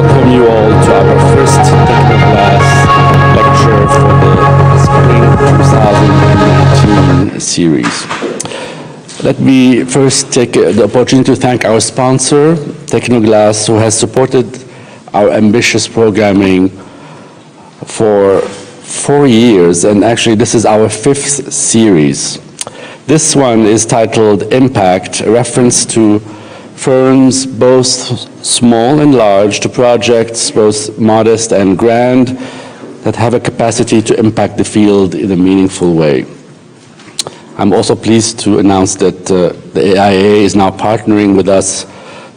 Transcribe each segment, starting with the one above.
welcome you all to our first Tecnoglass lecture for the Spring 2019 series. Let me first take the opportunity to thank our sponsor, Tecnoglass, who has supported our ambitious programming for 4 years, and actually this is our 5th series. This one is titled Impact, a reference to firms both small and large, to projects both modest and grand that have a capacity to impact the field in a meaningful way. I'm also pleased to announce that the AIA is now partnering with us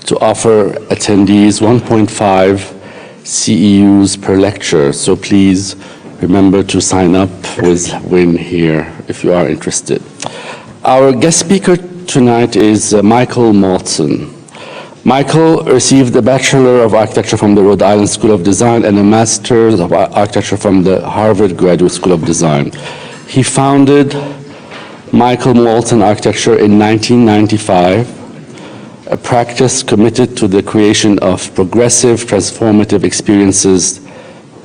to offer attendees 1.5 CEUs per lecture, so please remember to sign up with Win here if you are interested. Our guest speaker tonight is Michael Maltzan. Michael received a Bachelor of Architecture from the Rhode Island School of Design and a Master's of Architecture from the Harvard Graduate School of Design. He founded Michael Maltzan Architecture in 1995, a practice committed to the creation of progressive, transformative experiences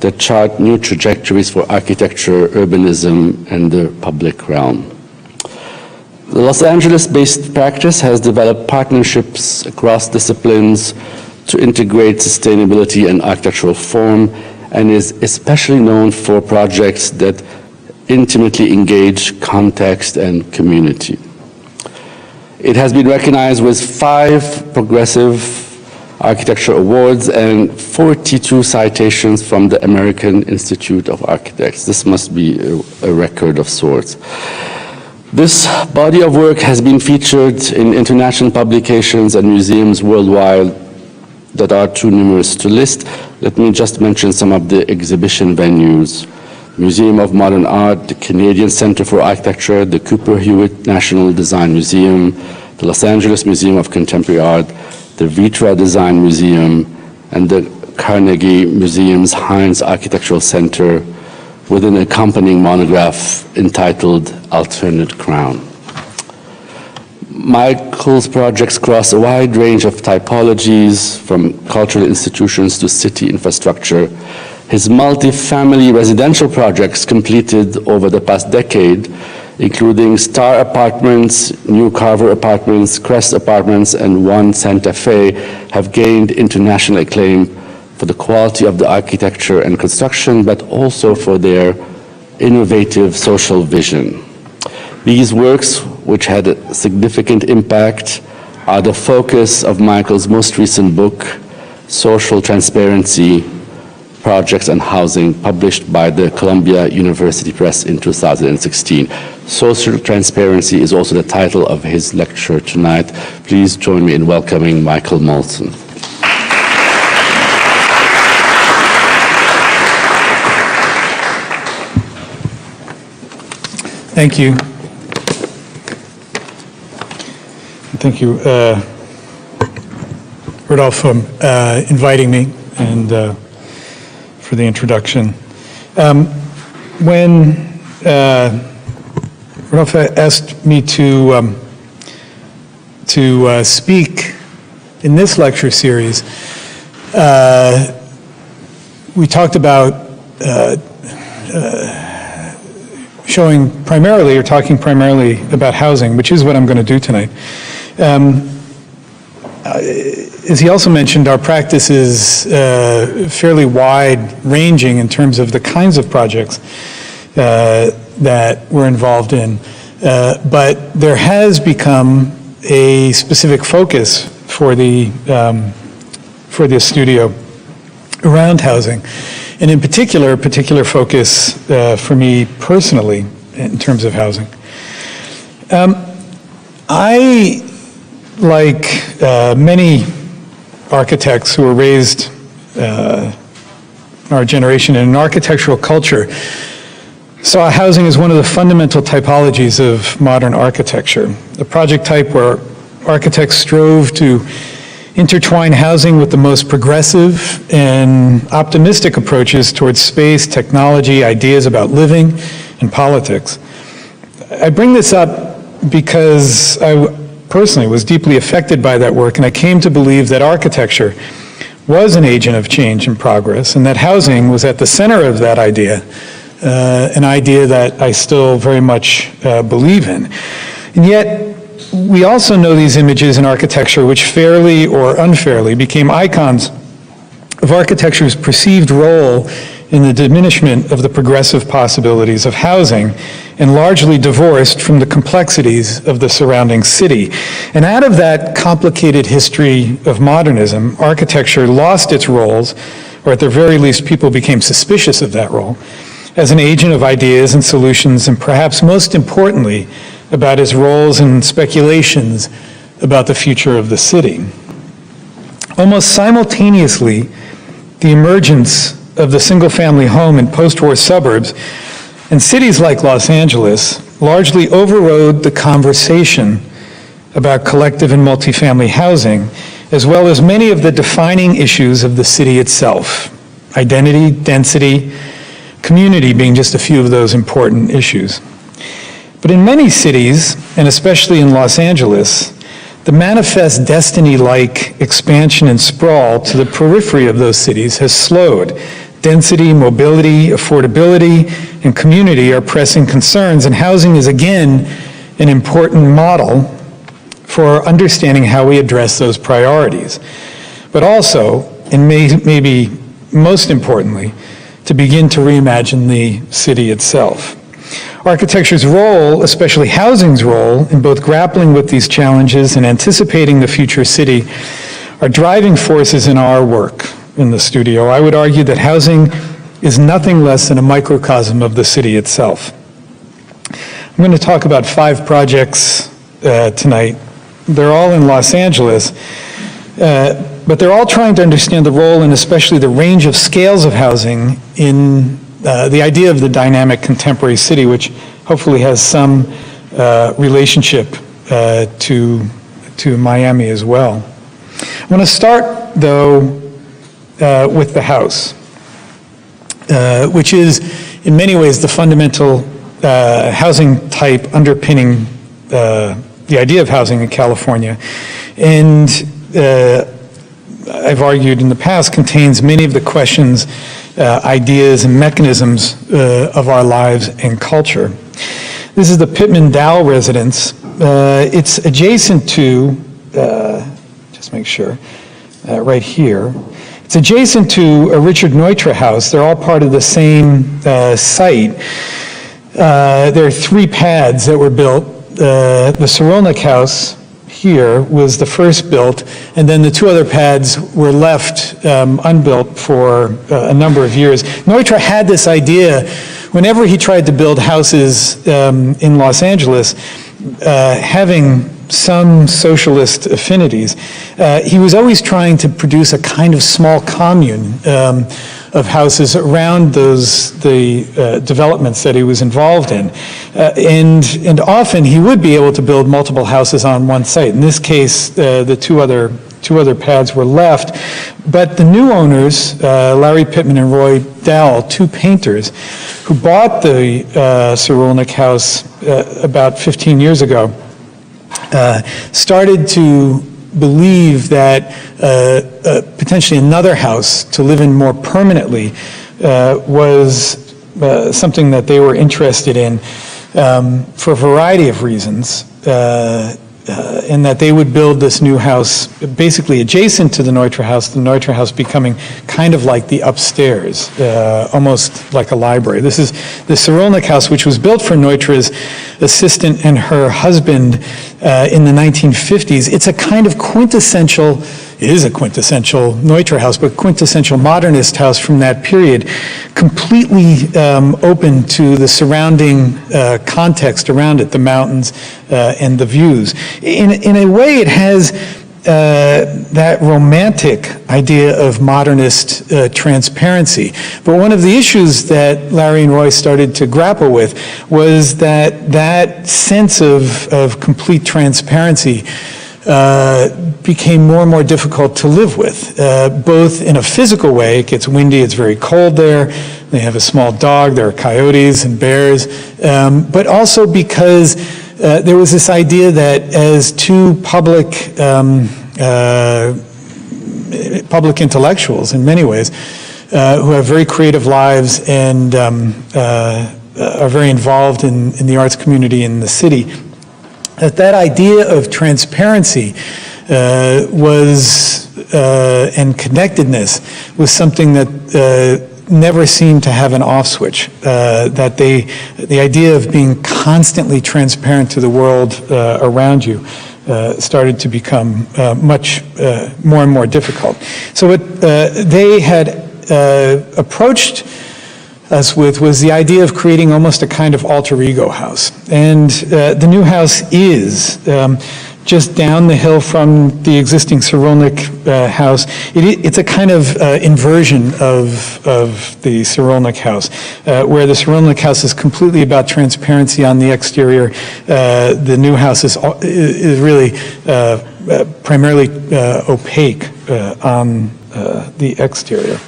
that chart new trajectories for architecture, urbanism, and the public realm. The Los Angeles-based practice has developed partnerships across disciplines to integrate sustainability and architectural form, and is especially known for projects that intimately engage context and community. It has been recognized with 5 Progressive Architecture Awards and 42 citations from the American Institute of Architects. This must be a record of sorts. This body of work has been featured in international publications and museums worldwide that are too numerous to list. Let me just mention some of the exhibition venues: Museum of Modern Art, the Canadian Center for Architecture, the Cooper Hewitt National Design Museum, the Los Angeles Museum of Contemporary Art, the Vitra Design Museum, and the Carnegie Museum's Heinz Architectural Center, with an accompanying monograph entitled Alternate Crown. Michael's projects cross a wide range of typologies, from cultural institutions to city infrastructure. His multi-family residential projects completed over the past decade, including Star Apartments, New Carver Apartments, Crest Apartments, and One Santa Fe, have gained international acclaim for the quality of the architecture and construction, but also for their innovative social vision. These works, which had a significant impact, are the focus of Michael's most recent book, Social Transparency: Projects and Housing, published by the Columbia University Press in 2016. Social Transparency is also the title of his lecture tonight. Please join me in welcoming Michael Maltzan. Thank you. Thank you, Rodolphe, for inviting me and for the introduction. When Rodolphe asked me to speak in this lecture series, we talked about talking primarily about housing, which is what I'm going to do tonight. As he also mentioned, our practice is fairly wide-ranging in terms of the kinds of projects that we're involved in, but there has become a specific focus for the studio around housing, and in particular, a particular focus for me personally in terms of housing. I, like many architects who were raised in our generation in an architectural culture, saw housing as one of the fundamental typologies of modern architecture, a project type where architects strove to intertwine housing with the most progressive and optimistic approaches towards space, technology, ideas about living, and politics. I bring this up because I personally was deeply affected by that work, and I came to believe that architecture was an agent of change and progress, and that housing was at the center of that idea, an idea that I still very much believe in. And yet, we also know these images in architecture which fairly or unfairly became icons of architecture's perceived role in the diminishment of the progressive possibilities of housing, and largely divorced from the complexities of the surrounding city. And out of that complicated history of modernism, architecture lost its roles, or at the very least, people became suspicious of that role, as an agent of ideas and solutions, and perhaps most importantly, about its roles and speculations about the future of the city. Almost simultaneously, the emergence of the single-family home in post-war suburbs and cities like Los Angeles largely overrode the conversation about collective and multifamily housing, as well as many of the defining issues of the city itself: identity, density, community being just a few of those important issues. But in many cities, and especially in Los Angeles, the manifest destiny-like expansion and sprawl to the periphery of those cities has slowed. Density, mobility, affordability, and community are pressing concerns, and housing is again an important model for understanding how we address those priorities. But also, and maybe most importantly, to begin to reimagine the city itself. Architecture's role, especially housing's role, in both grappling with these challenges and anticipating the future city are driving forces in our work in the studio. I would argue that housing is nothing less than a microcosm of the city itself. I'm going to talk about 5 projects tonight. They're all in Los Angeles, but they're all trying to understand the role and especially the range of scales of housing in the idea of the dynamic contemporary city, which hopefully has some relationship to Miami as well. I want to start, though, with the house, which is in many ways the fundamental housing type underpinning the idea of housing in California. And I've argued in the past contains many of the questions, ideas, and mechanisms of our lives and culture. This is the Pittman Dowell residence. It's adjacent to, just make sure, right here. It's adjacent to a Richard Neutra house. They're all part of the same site. There are 3 pads that were built. The Cyrilnik house here was the first built, and then the 2 other pads were left unbuilt for a number of years. Neutra had this idea, whenever he tried to build houses in Los Angeles, having some socialist affinities, he was always trying to produce a kind of small commune of houses around the developments that he was involved in. And often he would be able to build multiple houses on one site. In this case, the two other pads were left. But the new owners, Larry Pittman and Roy Dowell, 2 painters, who bought the Cyrilnik house about 15 years ago, started to believe that potentially another house to live in more permanently was something that they were interested in for a variety of reasons, and that they would build this new house basically adjacent to the Neutra house becoming kind of like the upstairs, almost like a library. This is the Cyrilnik house, which was built for Neutra's assistant and her husband in the 1950s. It's a kind of quintessential, it is a quintessential Neutra house, but quintessential modernist house from that period, completely open to the surrounding context around it, the mountains and the views. In a way, it has that romantic idea of modernist transparency. But one of the issues that Larry and Roy started to grapple with was that sense of complete transparency became more and more difficult to live with, both in a physical way. It gets windy, it's very cold there, they have a small dog, there are coyotes and bears, but also because there was this idea that as 2 public public intellectuals in many ways, who have very creative lives and are very involved in the arts community in the city. That idea of transparency and connectedness was something that never seemed to have an off switch. That the idea of being constantly transparent to the world around you started to become much more and more difficult. So what they had approached us with was the idea of creating almost a kind of alter ego house. And the new house is just down the hill from the existing Cyrulnik house. It's a kind of inversion of the Cyrulnik house, where the Cyrulnik house is completely about transparency on the exterior. The new house is really primarily opaque on the exterior.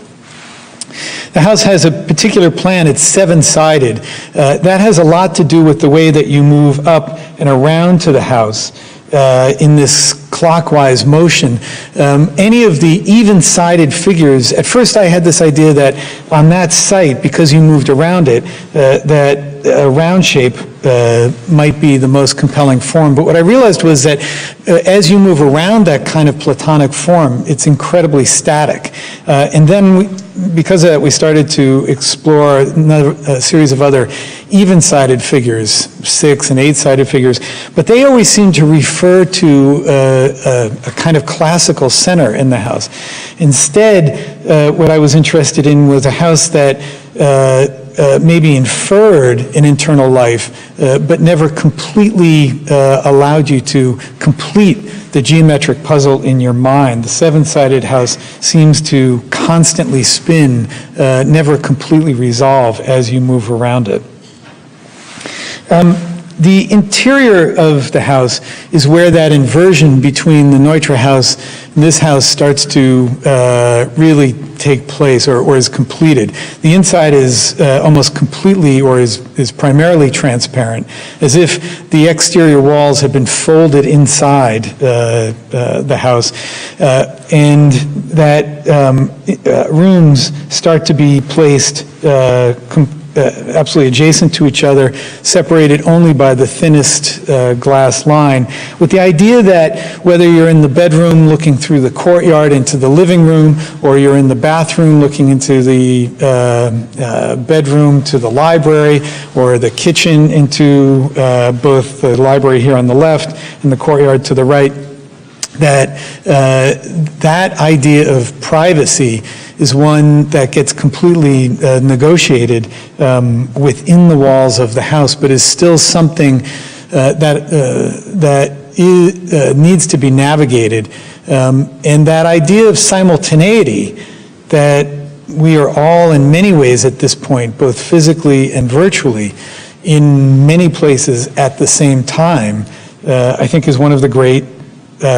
The house has a particular plan. It's seven-sided. That has a lot to do with the way that you move up and around to the house in this clockwise motion. Any of the even-sided figures, at first I had this idea that on that site, because you moved around it, that a round shape might be the most compelling form. But what I realized was that as you move around that kind of platonic form, it's incredibly static. And then because of that, we started to explore a series of other even-sided figures, 6- and 8-sided figures, but they always seem to refer to a kind of classical center in the house. Instead, what I was interested in was a house that maybe inferred an internal life, but never completely allowed you to complete the geometric puzzle in your mind. The seven-sided house seems to constantly spin, never completely resolve as you move around it. The interior of the house is where that inversion between the Neutra house and this house starts to really take place or is completed. The inside is almost completely or is primarily transparent, as if the exterior walls have been folded inside the house, and that rooms start to be placed absolutely adjacent to each other, separated only by the thinnest glass line, with the idea that whether you're in the bedroom looking through the courtyard into the living room, or you're in the bathroom looking into the bedroom to the library, or the kitchen into both the library here on the left and the courtyard to the right, that that idea of privacy is one that gets completely negotiated within the walls of the house, but is still something that needs to be navigated. And that idea of simultaneity, that we are all in many ways at this point, both physically and virtually, in many places at the same time, I think is one of the great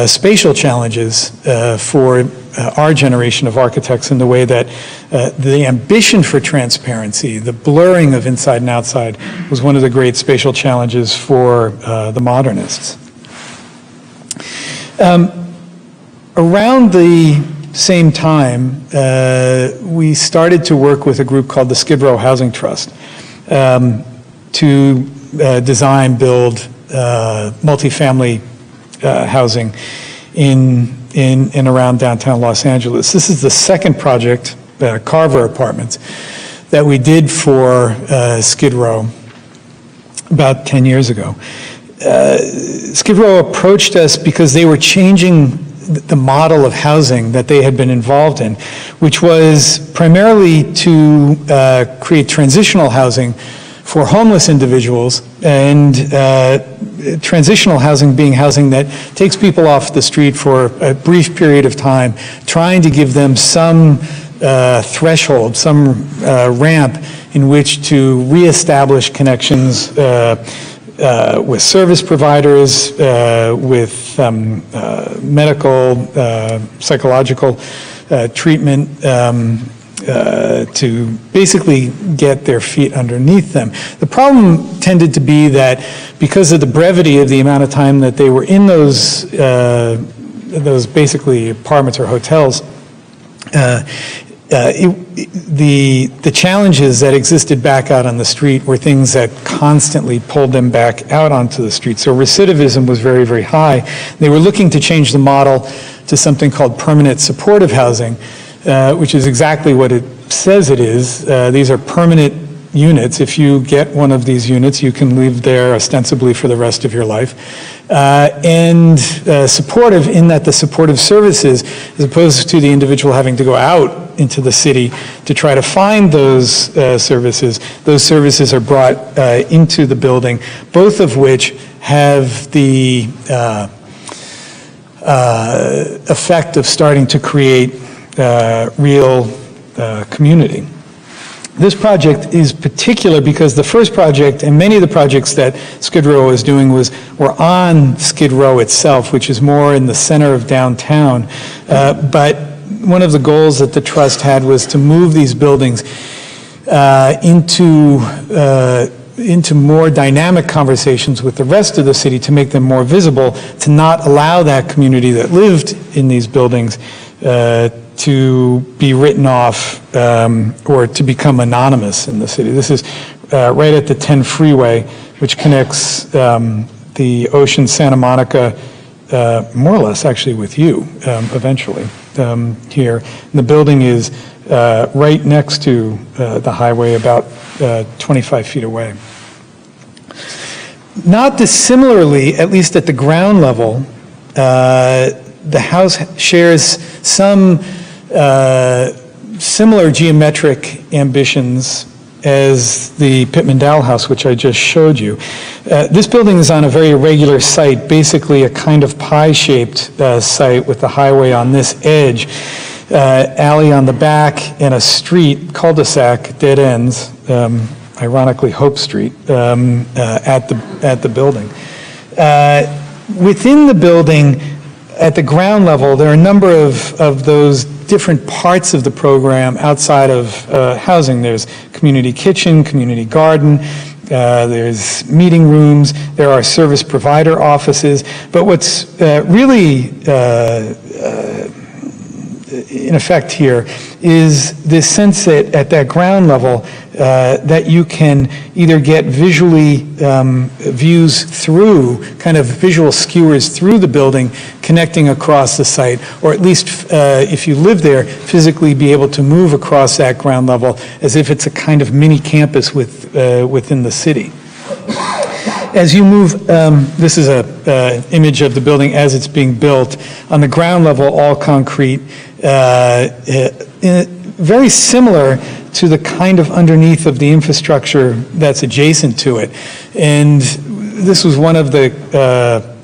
spatial challenges for our generation of architects, in the way that the ambition for transparency, the blurring of inside and outside, was one of the great spatial challenges for the modernists. Around the same time, we started to work with a group called the Skibrow Housing Trust to design, build multifamily housing in and around downtown Los Angeles. This is the second project, Carver Apartments, that we did for Skibrow about 10 years ago. Skibrow approached us because they were changing the model of housing that they had been involved in, which was primarily to create transitional housing for homeless individuals, and transitional housing being housing that takes people off the street for a brief period of time, trying to give them some threshold, some ramp in which to reestablish connections with service providers, with medical, psychological treatment, to basically get their feet underneath them. The problem tended to be that because of the brevity of the amount of time that they were in those basically apartments or hotels, The challenges that existed back out on the street were things that constantly pulled them back out onto the street. So recidivism was very, very high. They were looking to change the model to something called permanent supportive housing, which is exactly what it says it is. These are permanent units. If you get one of these units, you can live there ostensibly for the rest of your life. And supportive in that the supportive services, as opposed to the individual having to go out into the city to try to find those services are brought into the building, both of which have the effect of starting to create real community. This project is particular because the first project and many of the projects that Skibrow was doing were on Skid Row itself, which is more in the center of downtown. But one of the goals that the trust had was to move these buildings into more dynamic conversations with the rest of the city to make them more visible, to not allow that community that lived in these buildings to be written off or to become anonymous in the city. This is right at the 10 freeway, which connects the Ocean Santa Monica, more or less actually with you eventually here. And the building is right next to the highway, about 25 feet away. Not dissimilarly, at least at the ground level, the house shares some similar geometric ambitions as the Pittman Dowell house, which I just showed you. This building is on a very irregular site, basically a kind of pie-shaped site with the highway on this edge, alley on the back, and a street, cul-de-sac, dead ends, ironically Hope Street, at the building. Within the building, at the ground level, there are a number of those different parts of the program outside of housing. There's community kitchen, community garden, there's meeting rooms, there are service provider offices. But what's really in effect here is this sense that at that ground level that you can either get visually views through, kind of visual skewers through the building connecting across the site, or at least if you live there, physically be able to move across that ground level as if it's a kind of mini campus within the city. As you move, this is an image of the building as it's being built. On the ground level, all concrete, very similar to the kind of underneath of the infrastructure that's adjacent to it. And this was one of the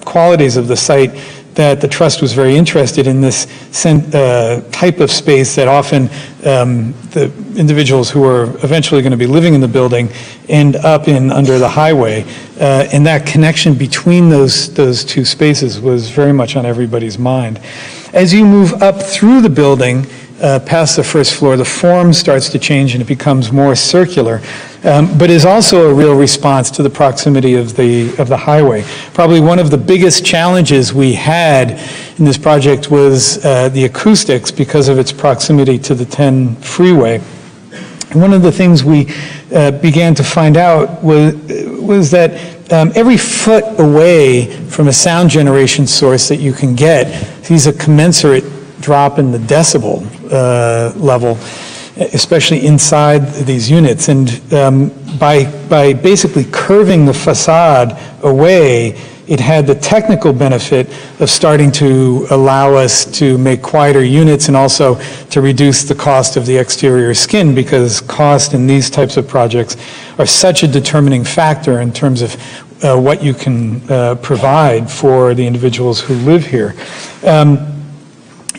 qualities of the site that the trust was very interested in, this type of space that often the individuals who are eventually going to be living in the building end up in under the highway. And that connection between those two spaces was very much on everybody's mind. As you move up through the building, past the first floor, the form starts to change and it becomes more circular, but is also a real response to the proximity of the highway. Probably one of the biggest challenges we had in this project was the acoustics because of its proximity to the 10 freeway. And one of the things we began to find out was that every foot away from a sound generation source that you can get sees a commensurate drop in the decibel level, especially inside these units. And by basically curving the facade away, it had the technical benefit of starting to allow us to make quieter units and also to reduce the cost of the exterior skin, because cost in these types of projects are such a determining factor in terms of what you can provide for the individuals who live here.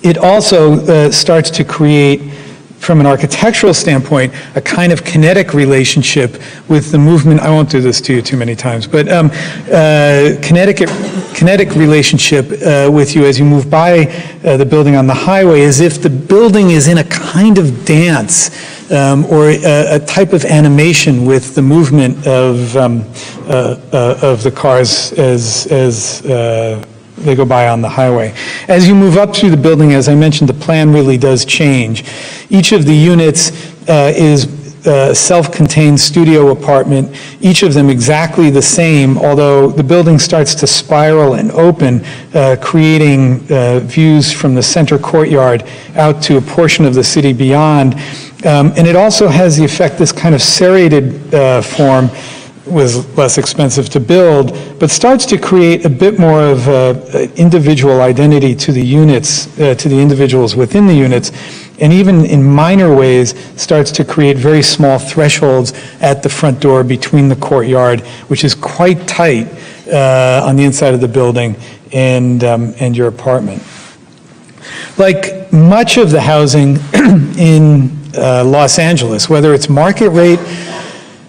It also starts to create, from an architectural standpoint, a kind of kinetic relationship with the movement. I won't do this to you too many times, but kinetic relationship with you as you move by the building on the highway, as if the building is in a kind of dance or a type of animation with the movement of the cars as they go by on the highway. As you move up through the building, as I mentioned, the plan really does change. Each of the units is a self-contained studio apartment, each of them exactly the same, although the building starts to spiral and open, creating views from the center courtyard out to a portion of the city beyond. And it also has the effect, this kind of serrated form was less expensive to build, but starts to create a bit more of an individual identity to the units, to the individuals within the units, and even in minor ways starts to create very small thresholds at the front door between the courtyard, which is quite tight on the inside of the building and your apartment. Like much of the housing in Los Angeles, whether it's market rate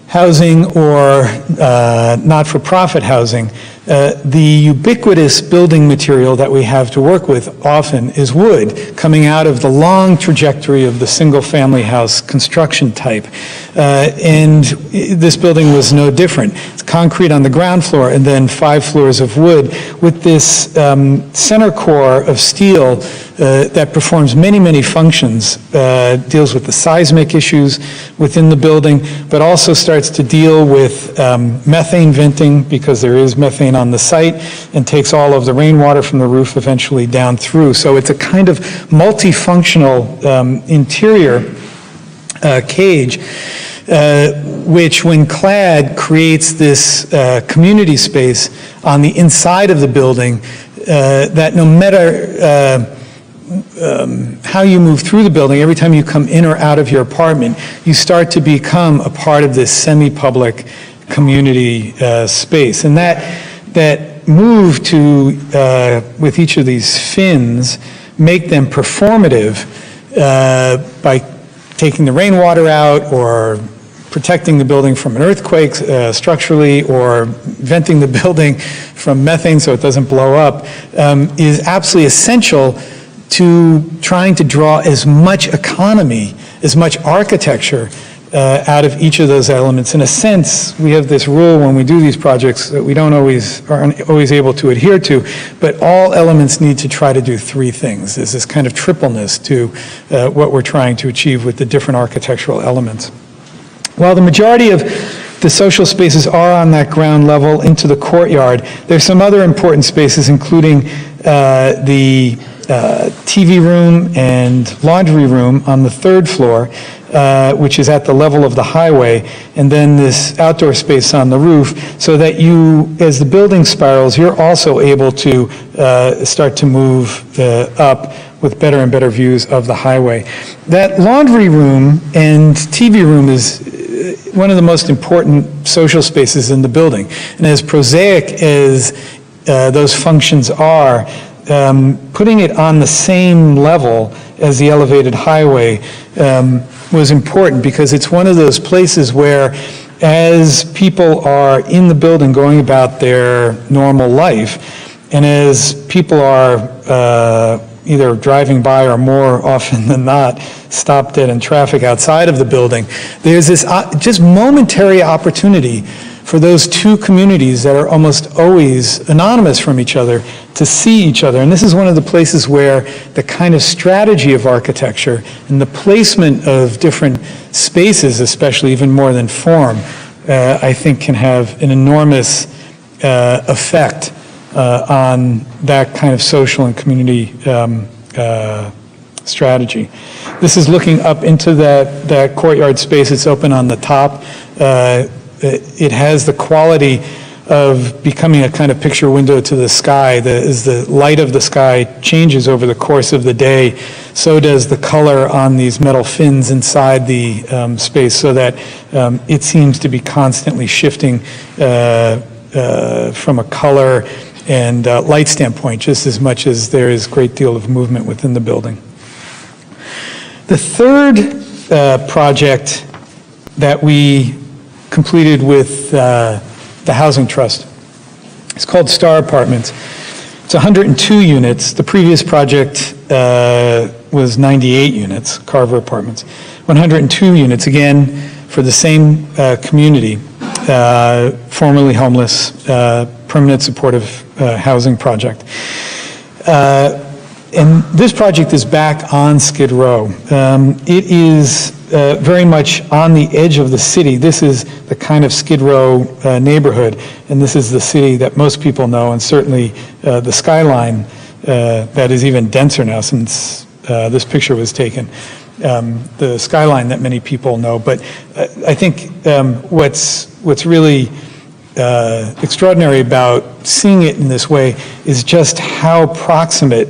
housing or not-for-profit housing, the ubiquitous building material that we have to work with often is wood, coming out of the long trajectory of the single-family house construction type. And this building was no different. It's concrete on the ground floor and then 5 floors of wood with this center core of steel that performs many, many functions, deals with the seismic issues within the building, but also starts to deal with methane venting, because there is methane on the site, and takes all of the rainwater from the roof eventually down through. So it's a kind of multifunctional interior cage, which when clad creates this community space on the inside of the building that no matter how you move through the building, every time you come in or out of your apartment, you start to become a part of this semi-public community space. And that move to, with each of these fins, make them performative by taking the rainwater out or protecting the building from an earthquake structurally, or venting the building from methane so it doesn't blow up, is absolutely essential to trying to draw as much economy, as much architecture out of each of those elements. In a sense, we have this rule when we do these projects that we aren't always able to adhere to, but all elements need to try to do 3 things. There's this kind of tripleness to what we're trying to achieve with the different architectural elements. While the majority of the social spaces are on that ground level into the courtyard, there's some other important spaces, including the TV room and laundry room on the 3rd floor, which is at the level of the highway, and then this outdoor space on the roof, so that you, as the building spirals, you're also able to start to move up with better and better views of the highway. That laundry room and TV room is one of the most important social spaces in the building. And as prosaic as those functions are, putting it on the same level as the elevated highway was important, because it's one of those places where, as people are in the building going about their normal life, and as people are either driving by or more often than not stopped dead in traffic outside of the building, there's this just momentary opportunity for those 2 communities that are almost always anonymous from each other to see each other. And this is one of the places where the kind of strategy of architecture and the placement of different spaces, especially even more than form, I think can have an enormous effect on that kind of social and community strategy. This is looking up into that courtyard space. It's open on the top. It has the quality of becoming a kind of picture window to the sky. As the light of the sky changes over the course of the day, so does the color on these metal fins inside the space, so that it seems to be constantly shifting from a color and light standpoint, just as much as there is a great deal of movement within the building. The 3rd project that we completed with the Housing Trust. It's called Star Apartments. It's 102 units. The previous project was 98 units, Carver Apartments. 102 units, again, for the same community, formerly homeless, permanent supportive housing project. And this project is back on Skid Row. It is very much on the edge of the city. This is the kind of Skid Row neighborhood, and this is the city that most people know, and certainly the skyline that is even denser now since this picture was taken. The skyline that many people know. But I think what's really extraordinary about seeing it in this way is just how proximate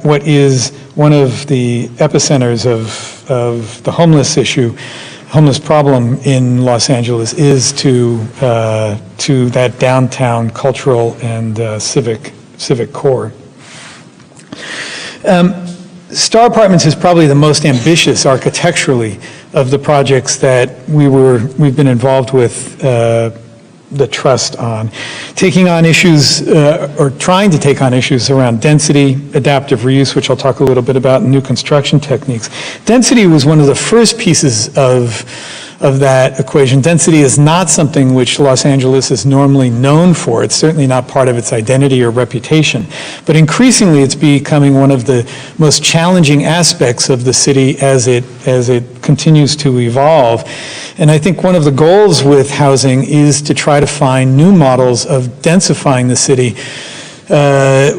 what is one of the epicenters of the homeless problem in Los Angeles is to that downtown cultural and civic core. Star Apartments is probably the most ambitious architecturally of the projects that we've been involved with the trust on, taking on issues or trying to take on issues around density, adaptive reuse, which I'll talk a little bit about, and new construction techniques. Density was one of the first pieces of that equation. Density is not something which Los Angeles is normally known for. It's certainly not part of its identity or reputation. But increasingly, it's becoming one of the most challenging aspects of the city as it continues to evolve. And I think one of the goals with housing is to try to find new models of densifying the city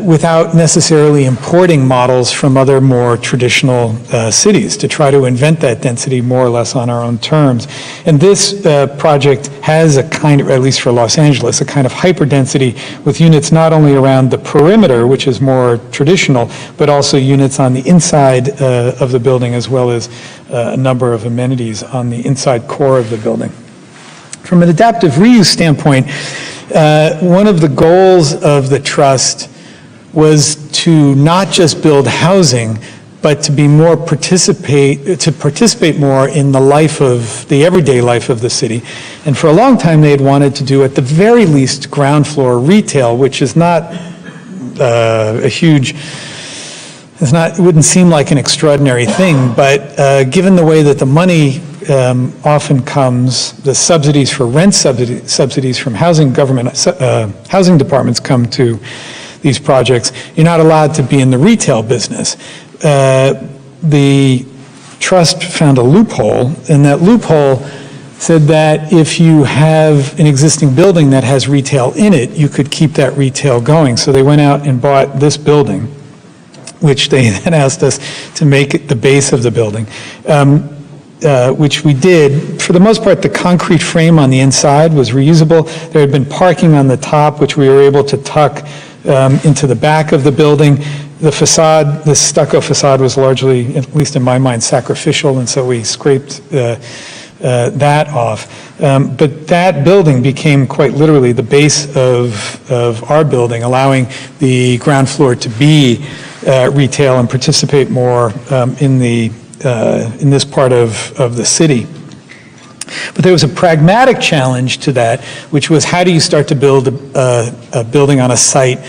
without necessarily importing models from other more traditional cities, to try to invent that density more or less on our own terms. And this project has a kind of, at least for Los Angeles, a kind of hyperdensity with units not only around the perimeter, which is more traditional, but also units on the inside of the building, as well as a number of amenities on the inside core of the building. From an adaptive reuse standpoint, one of the goals of the trust was to not just build housing, but to be more participate more in the everyday life of the city. And for a long time, they had wanted to do, at the very least, ground floor retail, which is not a huge. It wouldn't seem like an extraordinary thing, but given the way that the money often comes, the subsidies for rent subsidies from housing departments come to these projects, you're not allowed to be in the retail business. The trust found a loophole, and that loophole said that if you have an existing building that has retail in it, you could keep that retail going. So they went out and bought this building, which they then asked us to make it the base of the building, which we did. For the most part, the concrete frame on the inside was reusable. There had been parking on the top, which we were able to tuck into the back of the building. The facade, the stucco facade, was largely, at least in my mind, sacrificial, and so we scraped that off. But that building became quite literally the base of our building, allowing the ground floor to be retail and participate more in this part of the city. But there was a pragmatic challenge to that, which was how do you start to build a building on a site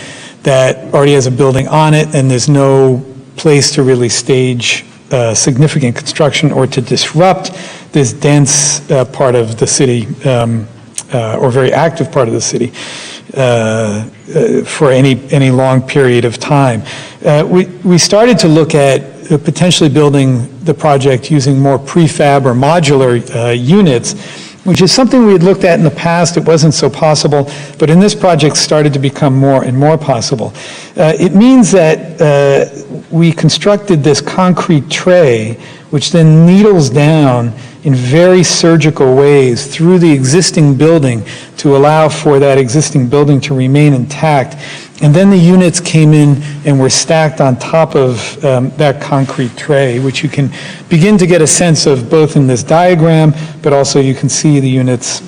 that already has a building on it, and there's no place to really stage significant construction or to disrupt this dense part of the city, or very active part of the city, for any long period of time. We started to look at potentially building the project using more prefab or modular units, which is something we had looked at in the past. It wasn't so possible, but in this project started to become more and more possible. It means that we constructed this concrete tray, which then needles down in very surgical ways through the existing building to allow for that existing building to remain intact. And then the units came in and were stacked on top of that concrete tray, which you can begin to get a sense of both in this diagram, but also you can see the units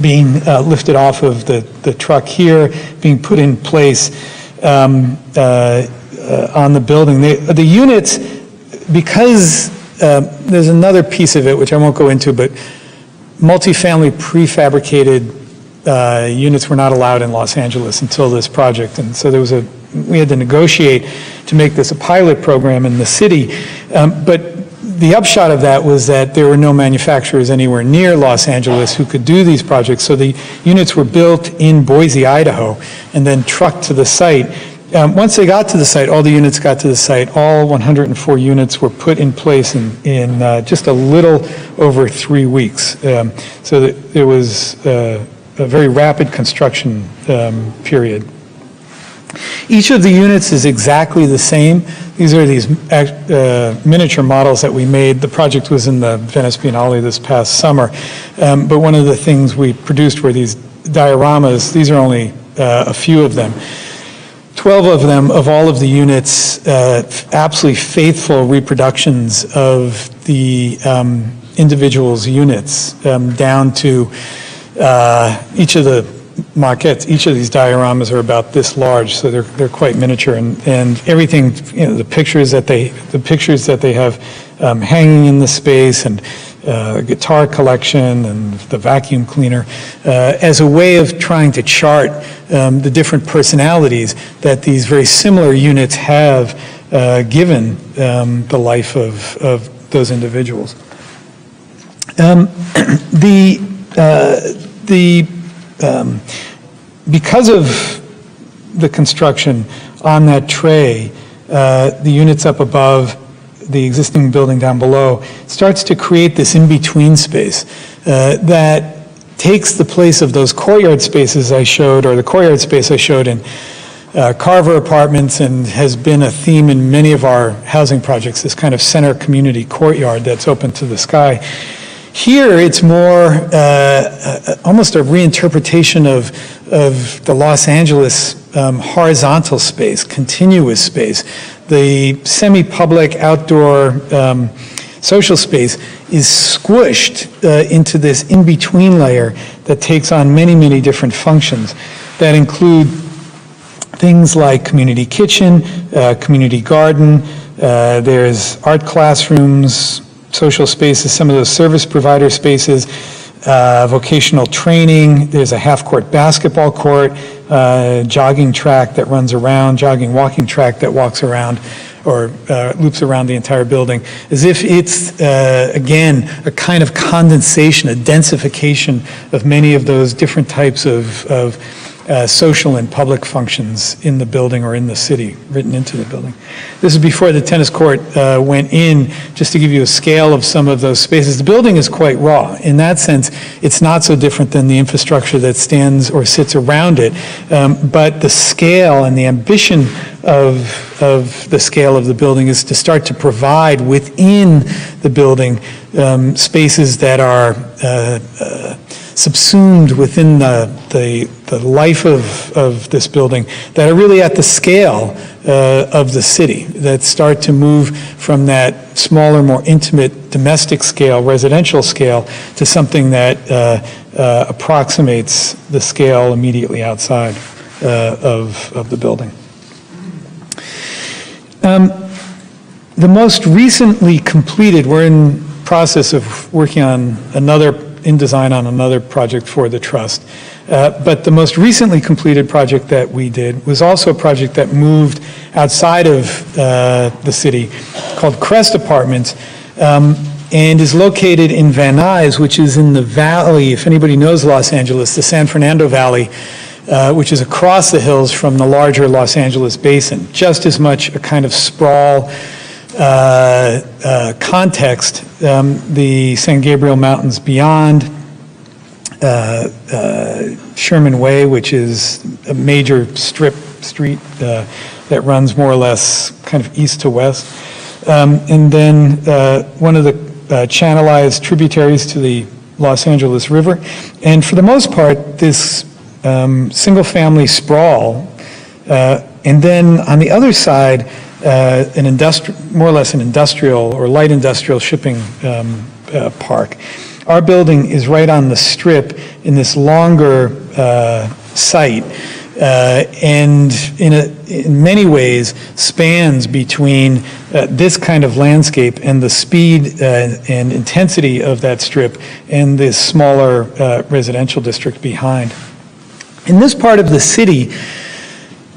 being lifted off of the truck here, being put in place on the building. The units, because there's another piece of it, which I won't go into, but multifamily prefabricated units were not allowed in Los Angeles until this project, and so we had to negotiate to make this a pilot program in the city. But the upshot of that was that there were no manufacturers anywhere near Los Angeles who could do these projects, so the units were built in Boise, Idaho, and then trucked to the site. Once they got to the site, all the units got to the site, all 104 units were put in place in just a little over 3 weeks. So that it was a very rapid construction period. Each of the units is exactly the same. These are these miniature models that we made. The project was in the Venice Biennale this past summer. But one of the things we produced were these dioramas. These are only a few of them. 12 of them, of all of the units, absolutely faithful reproductions of the individual's units, down to each of the maquettes. Each of these dioramas are about this large, so they're quite miniature, and everything, the pictures that they have hanging in the space, and guitar collection and the vacuum cleaner, as a way of trying to chart the different personalities that these very similar units have given the life of those individuals. Because of the construction on that tray, the units up above, the existing building down below, starts to create this in-between space that takes the place of those courtyard spaces I showed, or the courtyard space I showed in Carver Apartments, and has been a theme in many of our housing projects, this kind of center community courtyard that's open to the sky. Here, it's more almost a reinterpretation of the Los Angeles horizontal space, continuous space. The semi-public outdoor social space is squished into this in-between layer that takes on many, many different functions that include things like community kitchen, community garden, there's art classrooms, social spaces, some of those service provider spaces, vocational training, there's a half-court basketball court, jogging track that runs around, jogging walking track that walks around or loops around the entire building, as if it's, again, a kind of condensation, a densification of many of those different types of social and public functions in the building or in the city, written into the building. This is before the tennis court went in, just to give you a scale of some of those spaces. The building is quite raw. In that sense, it's not so different than the infrastructure that stands or sits around it, but the scale and the ambition of the scale of the building is to start to provide within the building spaces that are subsumed within the life of this building, that are really at the scale of the city, that start to move from that smaller, more intimate domestic scale, residential scale, to something that approximates the scale immediately outside of the building. The most recently completed, we're in process of working on InDesign on another project for the Trust. But the most recently completed project that we did was also a project that moved outside of the city, called Crest Apartments, and is located in Van Nuys, which is in the valley, if anybody knows Los Angeles, the San Fernando Valley, which is across the hills from the larger Los Angeles basin. Just as much a kind of sprawl context, the San Gabriel Mountains beyond, Sherman Way, which is a major strip street that runs more or less kind of east to west, and then one of the channelized tributaries to the Los Angeles River. And for the most part, this single-family sprawl, and then on the other side, more or less an industrial or light industrial shipping park. Our building is right on the strip in this longer site, and in many ways spans between this kind of landscape and the speed and intensity of that strip and this smaller residential district behind. In this part of the city,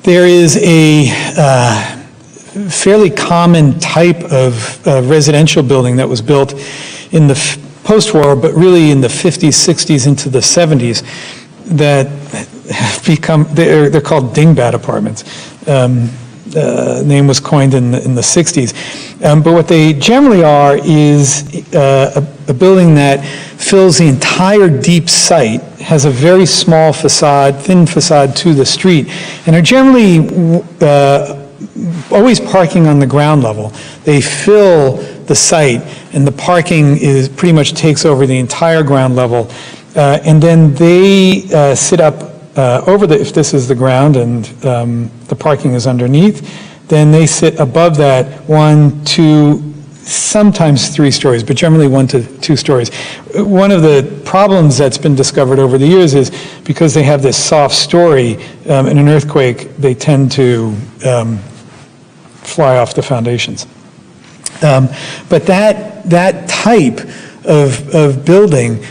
there is a fairly common type of residential building that was built in the post-war, but really in the 50s, 60s into the 70s, that have become, they're called Dingbat Apartments. The name was coined in the 60s. But what they generally are is a building that fills the entire deep site, has a very small facade, thin facade to the street, and are generally always parking on the ground level. They fill the site, and the parking pretty much takes over the entire ground level. And then they sit up if this is the ground and the parking is underneath, then they sit above that 1, 2, sometimes 3 stories, but generally 1 to 2 stories. One of the problems that's been discovered over the years is because they have this soft story, in an earthquake, they tend to fly off the foundations. But that type of building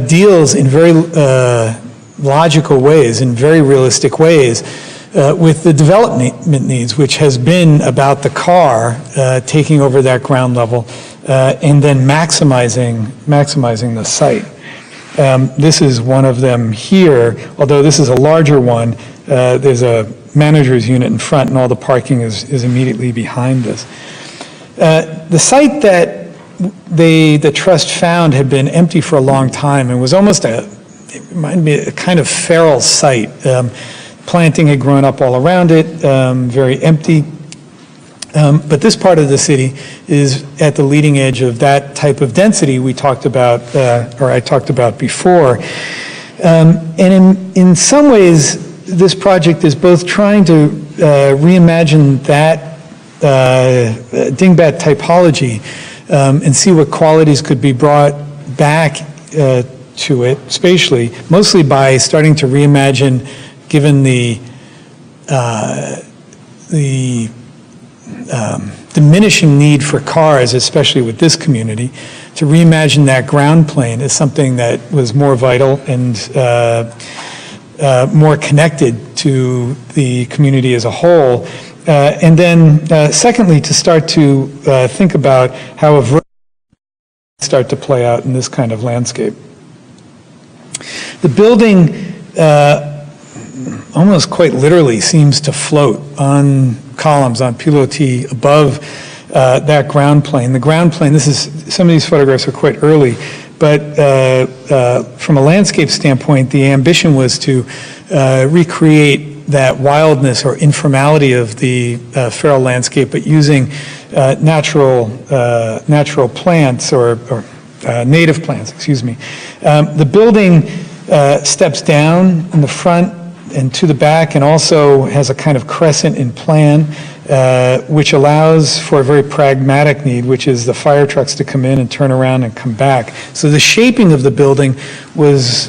deals in very logical ways, in very realistic ways, with the development needs, which has been about the car taking over that ground level and then maximizing the site. This is one of them here, although this is a larger one. There's a manager's unit in front, and all the parking is immediately behind this. The site that the trust found had been empty for a long time and was almost it reminded me of a kind of feral site. Planting had grown up all around it, very empty. But this part of the city is at the leading edge of that type of density we talked about, or I talked about before. And in some ways, this project is both trying to reimagine that dingbat typology and see what qualities could be brought back to it spatially, mostly by starting to reimagine, given the diminishing need for cars, especially with this community, to reimagine that ground plane as something that was more vital and more connected to the community as a whole. And then secondly, to start to think about how a variety start to play out in this kind of landscape. The building almost quite literally seems to float on columns, on pilotis above that ground plane. The ground plane, some of these photographs are quite early, but from a landscape standpoint, the ambition was to recreate that wildness or informality of the feral landscape, but using natural plants or native plants, excuse me. The building steps down in the front and to the back, and also has a kind of crescent in plan, which allows for a very pragmatic need, which is the fire trucks to come in and turn around and come back. So the shaping of the building was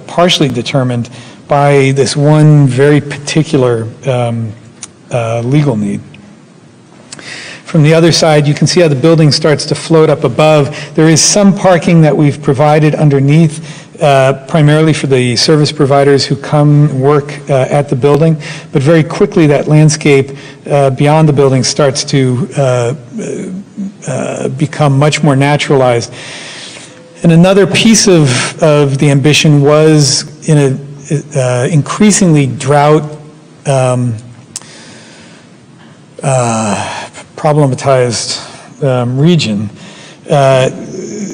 partially determined by this one very particular legal need. From the other side, you can see how the building starts to float up above. There is some parking that we've provided underneath, primarily for the service providers who come and work at the building. But very quickly, that landscape beyond the building starts to become much more naturalized. And another piece of the ambition was in a increasingly drought problematized region,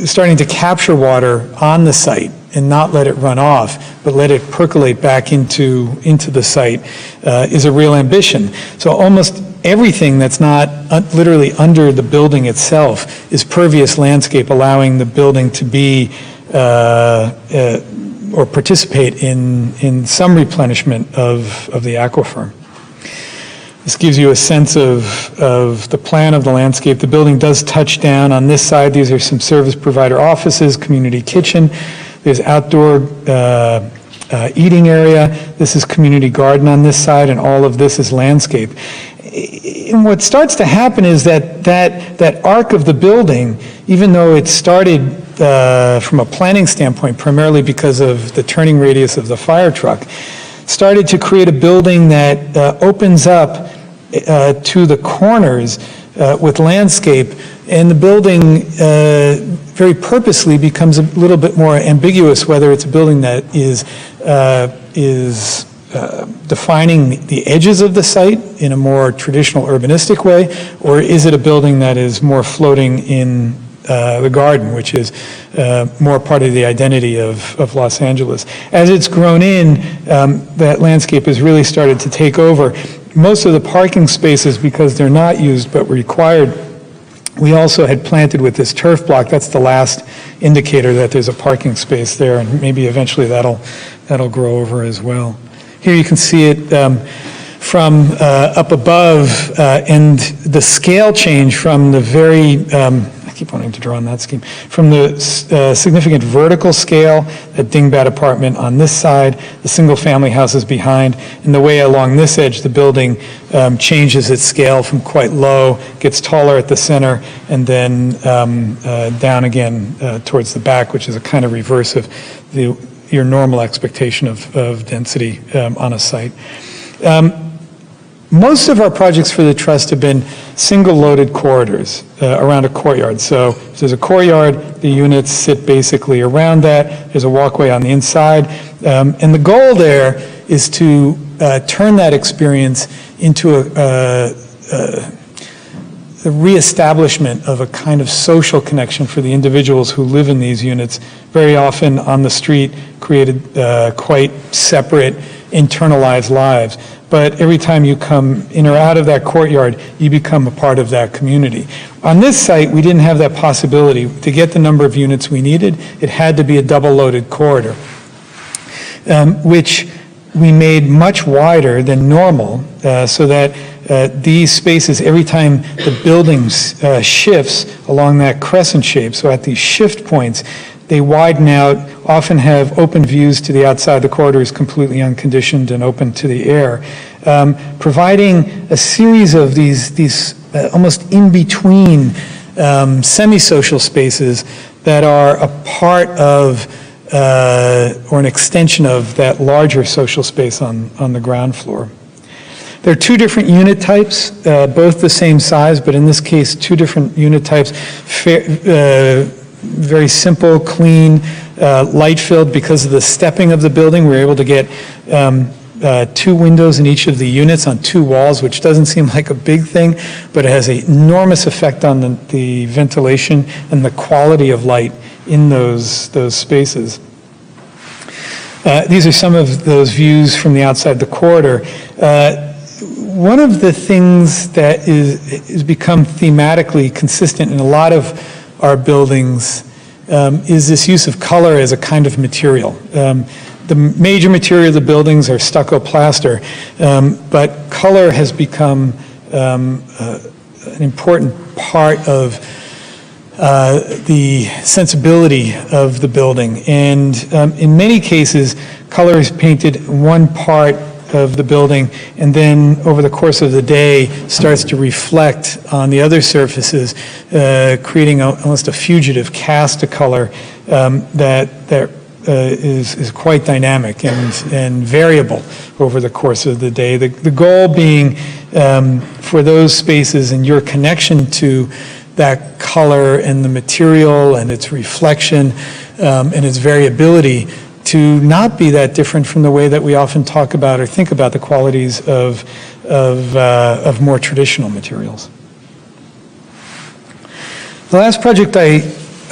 starting to capture water on the site and not let it run off, but let it percolate back into the site is a real ambition. So almost everything that's not literally under the building itself is pervious landscape, allowing the building to be or participate in some replenishment of the aquifer. This gives you a sense of the plan of the landscape. The building does touch down on this side. These are some service provider offices, community kitchen. There's outdoor eating area. This is community garden on this side, and all of this is landscape. And what starts to happen is that arc of the building, even though it started from a planning standpoint, primarily because of the turning radius of the fire truck, started to create a building that opens up to the corners with landscape, and the building very purposely becomes a little bit more ambiguous, whether it's a building that is defining the edges of the site in a more traditional urbanistic way, or is it a building that is more floating in the garden, which is more part of the identity of Los Angeles. As it's grown in, that landscape has really started to take over. Most of the parking spaces, because they're not used but required, we also had planted with this turf block. That's the last indicator that there's a parking space there, and maybe eventually that'll grow over as well. Here you can see it from up above, and the scale change from the very, I keep wanting to draw on that scheme, from the significant vertical scale at Dingbat Apartment on this side, the single-family houses behind, and the way along this edge the building changes its scale from quite low, gets taller at the center, and then down again towards the back, which is a kind of reverse of your normal expectation of density on a site. Most of our projects for the Trust have been single-loaded corridors around a courtyard. So if there's a courtyard, the units sit basically around that. There's a walkway on the inside. And the goal there is to turn that experience into the reestablishment of a kind of social connection for the individuals who live in these units, very often on the street, created quite separate, internalized lives. But every time you come in or out of that courtyard, you become a part of that community. On this site, we didn't have that possibility. To get the number of units we needed, it had to be a double-loaded corridor, which we made much wider than normal, so that these spaces, every time the building shifts along that crescent shape, so at these shift points, they widen out, often have open views to the outside. The corridor is completely unconditioned and open to the air, providing a series of these almost in-between semi-social spaces that are a part of or an extension of that larger social space on the ground floor. There are two different unit types, both the same size, but in this case, two different unit types. Very simple, clean, light-filled. Because of the stepping of the building, we're able to get two windows in each of the units on two walls, which doesn't seem like a big thing, but it has an enormous effect on the ventilation and the quality of light in those spaces. These are some of those views from the outside the corridor. One of the things that is become thematically consistent in a lot of our buildings is this use of color as a kind of material. The major material of the buildings are stucco plaster, but color has become an important part of the sensibility of the building. And in many cases, color is painted in one part of the building, and then over the course of the day starts to reflect on the other surfaces, creating almost a fugitive cast of color that is quite dynamic and variable over the course of the day. The goal being for those spaces and your connection to that color and the material and its reflection and its variability to not be that different from the way that we often talk about or think about the qualities of more traditional materials. The last project I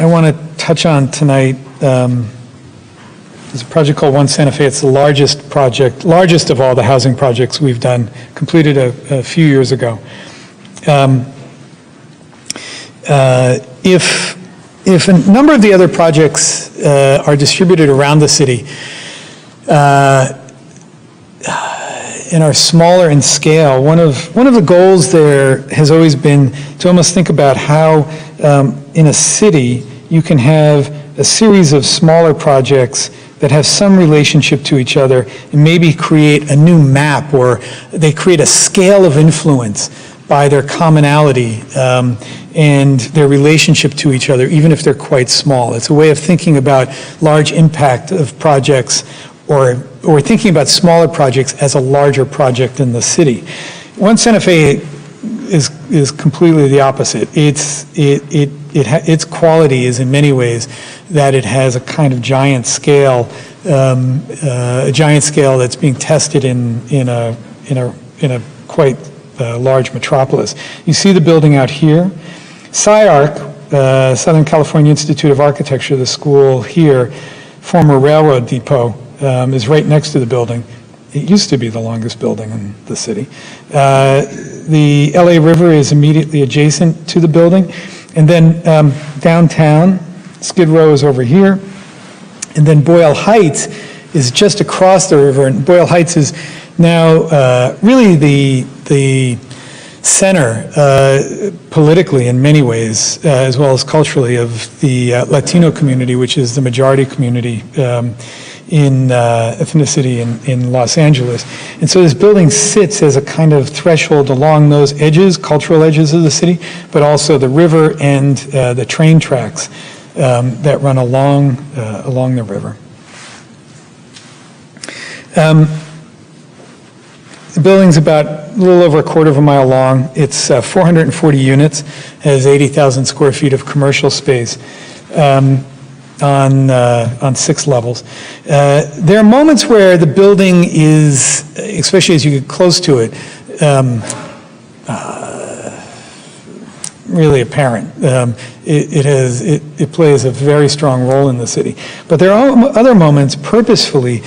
want to touch on tonight is a project called One Santa Fe. It's the largest of all the housing projects we've done, completed a few years ago. If a number of the other projects are distributed around the city and are smaller in scale, one of the goals there has always been to almost think about how in a city you can have a series of smaller projects that have some relationship to each other and maybe create a new map, or they create a scale of influence by their commonality and their relationship to each other, even if they're quite small. It's a way of thinking about large impact of projects, or thinking about smaller projects as a larger project in the city. One Santa Fe is completely the opposite. Its quality is in many ways that it has a kind of giant scale, that's being tested in a quite large metropolis. You see the building out here. SCIARC, Southern California Institute of Architecture, the school here, former railroad depot, is right next to the building. It used to be the longest building in the city. The LA River is immediately adjacent to the building. And then downtown, Skid Row is over here. And then Boyle Heights is just across the river. And Boyle Heights is now really the center politically in many ways, as well as culturally, of the Latino community, which is the majority community in ethnicity in Los Angeles. And so this building sits as a kind of threshold along those edges, cultural edges of the city, but also the river and the train tracks that run along the river. The building's about a little over a quarter of a mile long. It's 440 units, has 80,000 square feet of commercial space. On 6 levels. There are moments where the building is, especially as you get close to it, really apparent. It plays a very strong role in the city. But there are other moments purposefully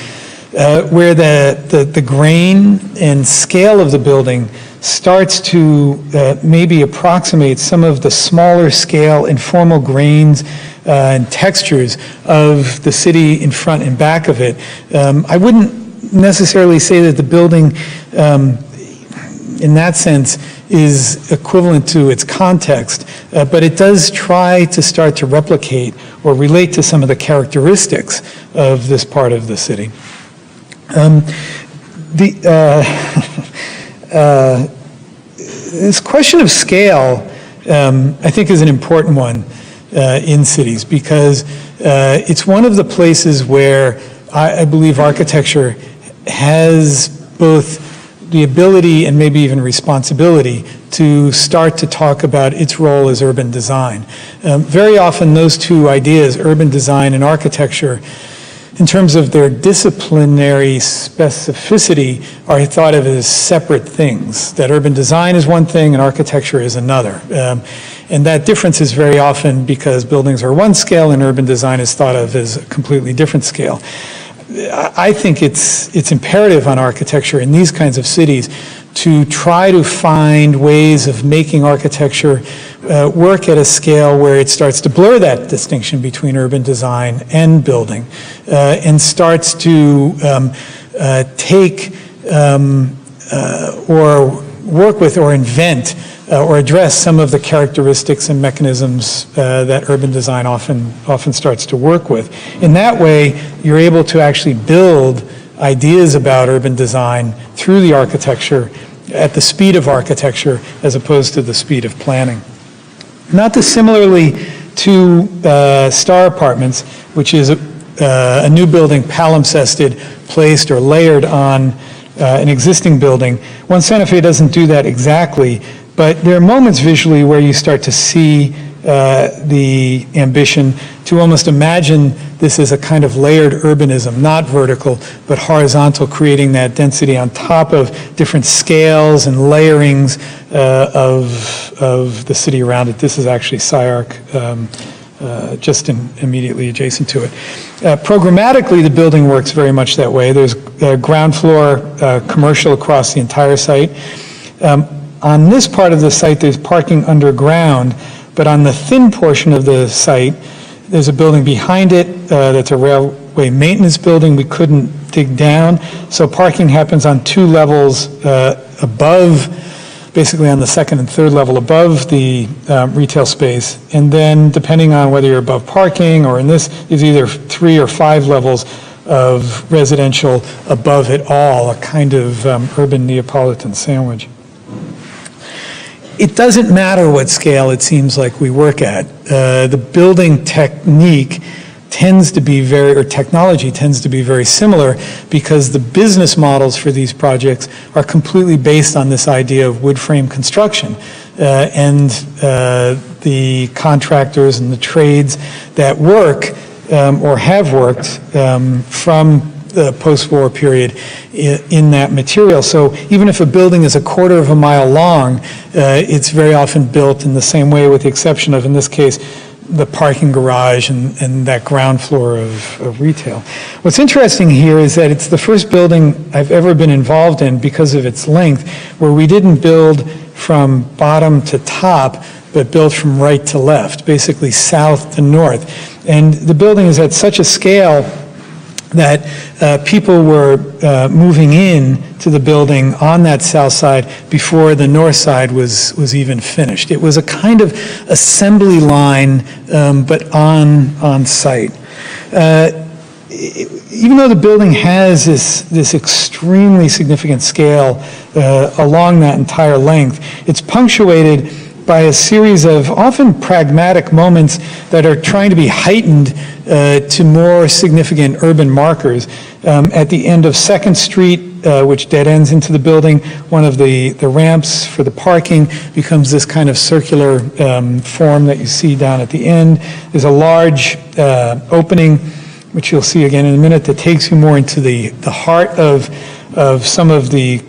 where the grain and scale of the building starts to maybe approximate some of the smaller scale informal grains and textures of the city in front and back of it. I wouldn't necessarily say that the building, in that sense, is equivalent to its context, but it does try to start to replicate or relate to some of the characteristics of this part of the city. This question of scale, I think, is an important one in cities, because it's one of the places where I believe architecture has both the ability and maybe even responsibility to start to talk about its role as urban design. Very often those two ideas, urban design and architecture, in terms of their disciplinary specificity, are thought of as separate things, that urban design is one thing and architecture is another. And that difference is very often because buildings are one scale and urban design is thought of as a completely different scale. I think it's imperative on architecture in these kinds of cities to try to find ways of making architecture work at a scale where it starts to blur that distinction between urban design and building, and starts to take or work with or invent or address some of the characteristics and mechanisms that urban design often starts to work with. In that way, you're able to actually build ideas about urban design through the architecture at the speed of architecture as opposed to the speed of planning. Not dissimilarly to Star Apartments, which is a new building palimpsested, placed or layered on an existing building. One Santa Fe doesn't do that exactly, but there are moments visually where you start to see the ambition to almost imagine this as a kind of layered urbanism, not vertical, but horizontal, creating that density on top of different scales and layerings of the city around it. This is actually SCIARC, just immediately adjacent to it. Programmatically, the building works very much that way. There's ground floor commercial across the entire site. On this part of the site, there's parking underground, but on the thin portion of the site, there's a building behind it that's a railway maintenance building. We couldn't dig down, so parking happens on 2 levels above, basically on the second and third level above the retail space. And then depending on whether you're above parking or in this, there's either 3 or 5 levels of residential above it all, a kind of urban Neapolitan sandwich. It doesn't matter what scale it seems like we work at. The building technique tends to be technology tends to be very similar, because the business models for these projects are completely based on this idea of wood frame construction. And the contractors and the trades that work or have worked from the post-war period in that material. So even if a building is a quarter of a mile long, it's very often built in the same way, with the exception of, in this case, the parking garage and that ground floor of retail. What's interesting here is that it's the first building I've ever been involved in, because of its length, where we didn't build from bottom to top, but built from right to left, basically south to north. And the building is at such a scale that people were moving in to the building on that south side before the north side was even finished. It was a kind of assembly line, but on site. Even though the building has this extremely significant scale along that entire length, it's punctuated by a series of often pragmatic moments that are trying to be heightened to more significant urban markers. At the end of 2nd Street, which dead ends into the building, one of the ramps for the parking becomes this kind of circular form that you see down at the end. There's a large opening, which you'll see again in a minute, that takes you more into the heart of some of the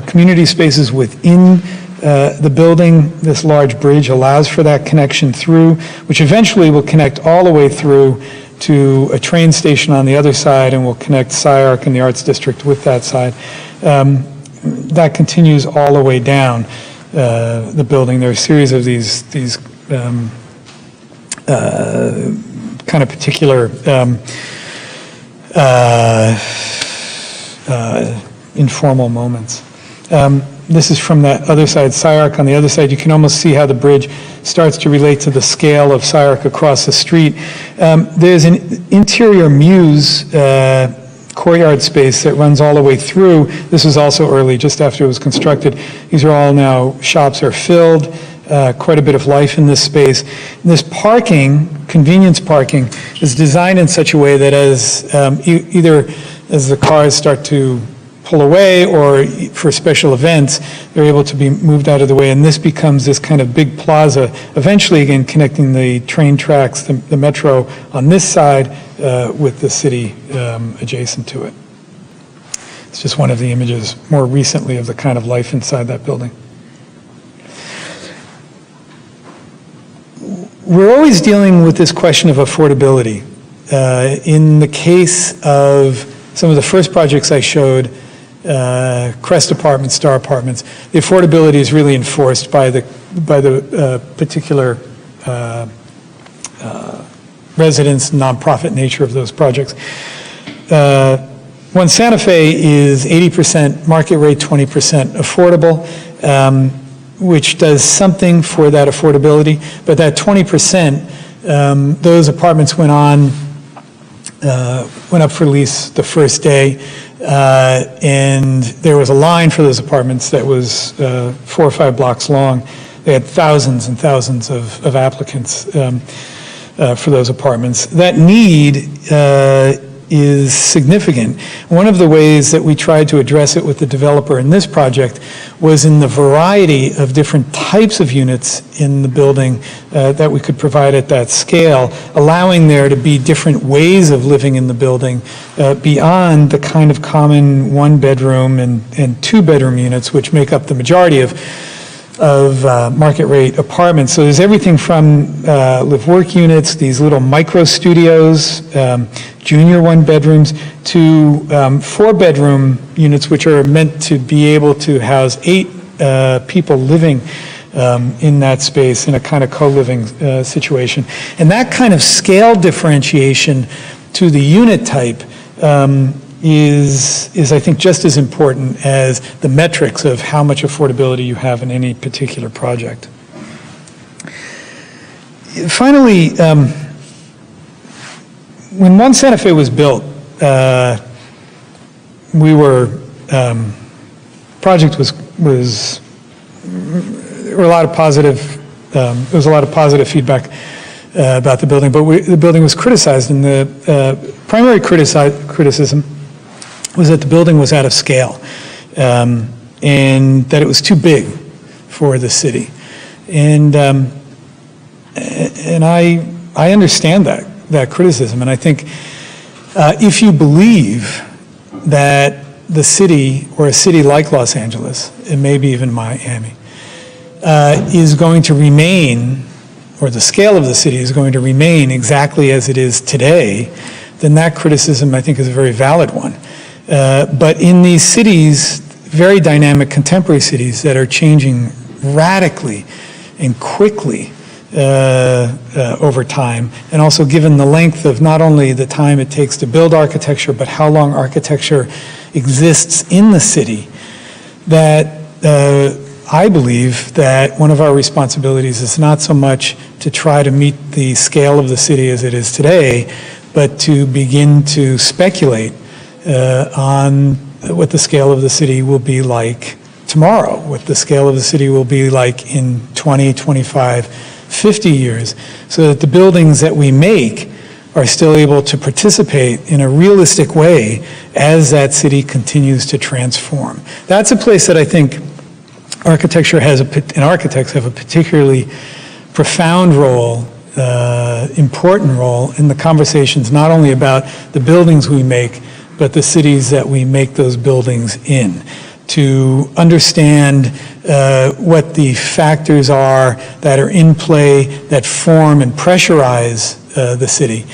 community spaces within the building. This large bridge allows for that connection through, which eventually will connect all the way through to a train station on the other side, and will connect SciArc and the Arts District with that side. That continues all the way down the building. There are a series of these kind of particular informal moments. This is from that other side, SciArc. On the other side, you can almost see how the bridge starts to relate to the scale of SciArc across the street. There's an interior muse courtyard space that runs all the way through. This was also early, just after it was constructed. These are all now, shops are filled, quite a bit of life in this space. And this parking, convenience parking, is designed in such a way that as either as the cars start to pull away, or for special events, they're able to be moved out of the way, and this becomes this kind of big plaza, eventually again connecting the train tracks, the metro on this side with the city adjacent to it. It's just one of the images more recently of the kind of life inside that building. We're always dealing with this question of affordability. In the case of some of the first projects I showed, Crest Apartments, Star Apartments, the affordability is really enforced by the particular residence, nonprofit nature of those projects. One Santa Fe is 80% market rate, 20% affordable, which does something for that affordability. But that 20%, those apartments went up for lease the first day. And there was a line for those apartments that was 4 or 5 blocks long. They had thousands and thousands of applicants for those apartments. That need is significant. One of the ways that we tried to address it with the developer in this project was in the variety of different types of units in the building that we could provide at that scale, allowing there to be different ways of living in the building beyond the kind of common 1-bedroom and 2-bedroom units, which make up the majority of market rate apartments. So there's everything from live-work units, these little micro studios, junior 1-bedrooms, to 4-bedroom units, which are meant to be able to house 8 people living in that space in a kind of co-living situation. And that kind of scale differentiation to the unit type is I think just as important as the metrics of how much affordability you have in any particular project. Finally, when One Santa Fe was built, project was there were a lot of positive, there was a lot of positive feedback about the building, but the building was criticized, and the primary criticism was that the building was out of scale, and that it was too big for the city. And I understand that criticism, and I think if you believe that the city, or a city like Los Angeles, and maybe even Miami, is going to remain, or the scale of the city is going to remain exactly as it is today, then that criticism, I think, is a very valid one. But in these cities, very dynamic contemporary cities that are changing radically and quickly over time, and also given the length of not only the time it takes to build architecture, but how long architecture exists in the city, that I believe that one of our responsibilities is not so much to try to meet the scale of the city as it is today, but to begin to speculate on what the scale of the city will be like tomorrow, what the scale of the city will be like in 20, 25, 50 years, so that the buildings that we make are still able to participate in a realistic way as that city continues to transform. That's a place that I think architecture and architects have a particularly profound role, important role in the conversations not only about the buildings we make, but the cities that we make those buildings in, to understand what the factors are that are in play that form and pressurize the city,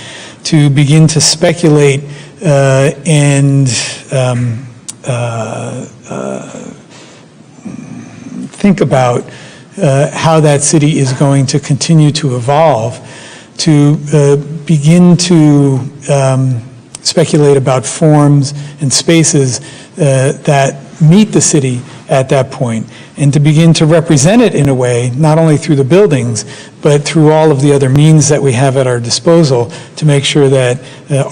to begin to speculate and think about how that city is going to continue to evolve, to begin to speculate about forms and spaces that meet the city at that point, and to begin to represent it in a way, not only through the buildings, but through all of the other means that we have at our disposal to make sure that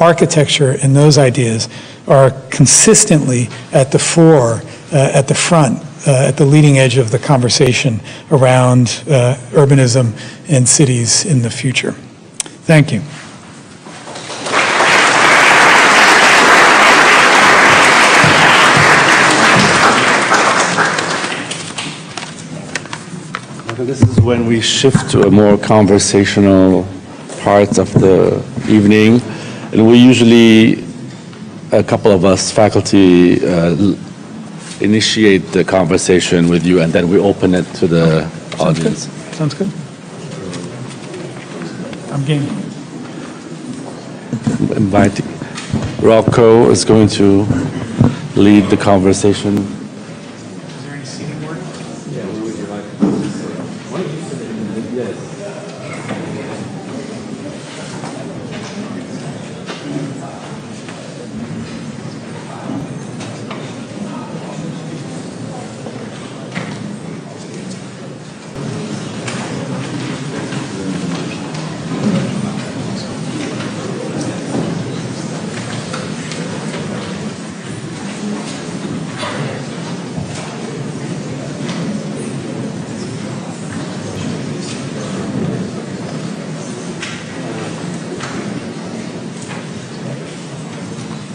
architecture and those ideas are consistently at the fore, at the front, at the leading edge of the conversation around urbanism and cities in the future. Thank you. This is when we shift to a more conversational part of the evening, and we usually, a couple of us faculty, initiate the conversation with you, and then we open it to the audience. Sounds good. I'm game. Inviting Rocco is going to lead the conversation. Is there any seating work? Yeah, where would you like? Why don't you sit in? Yes.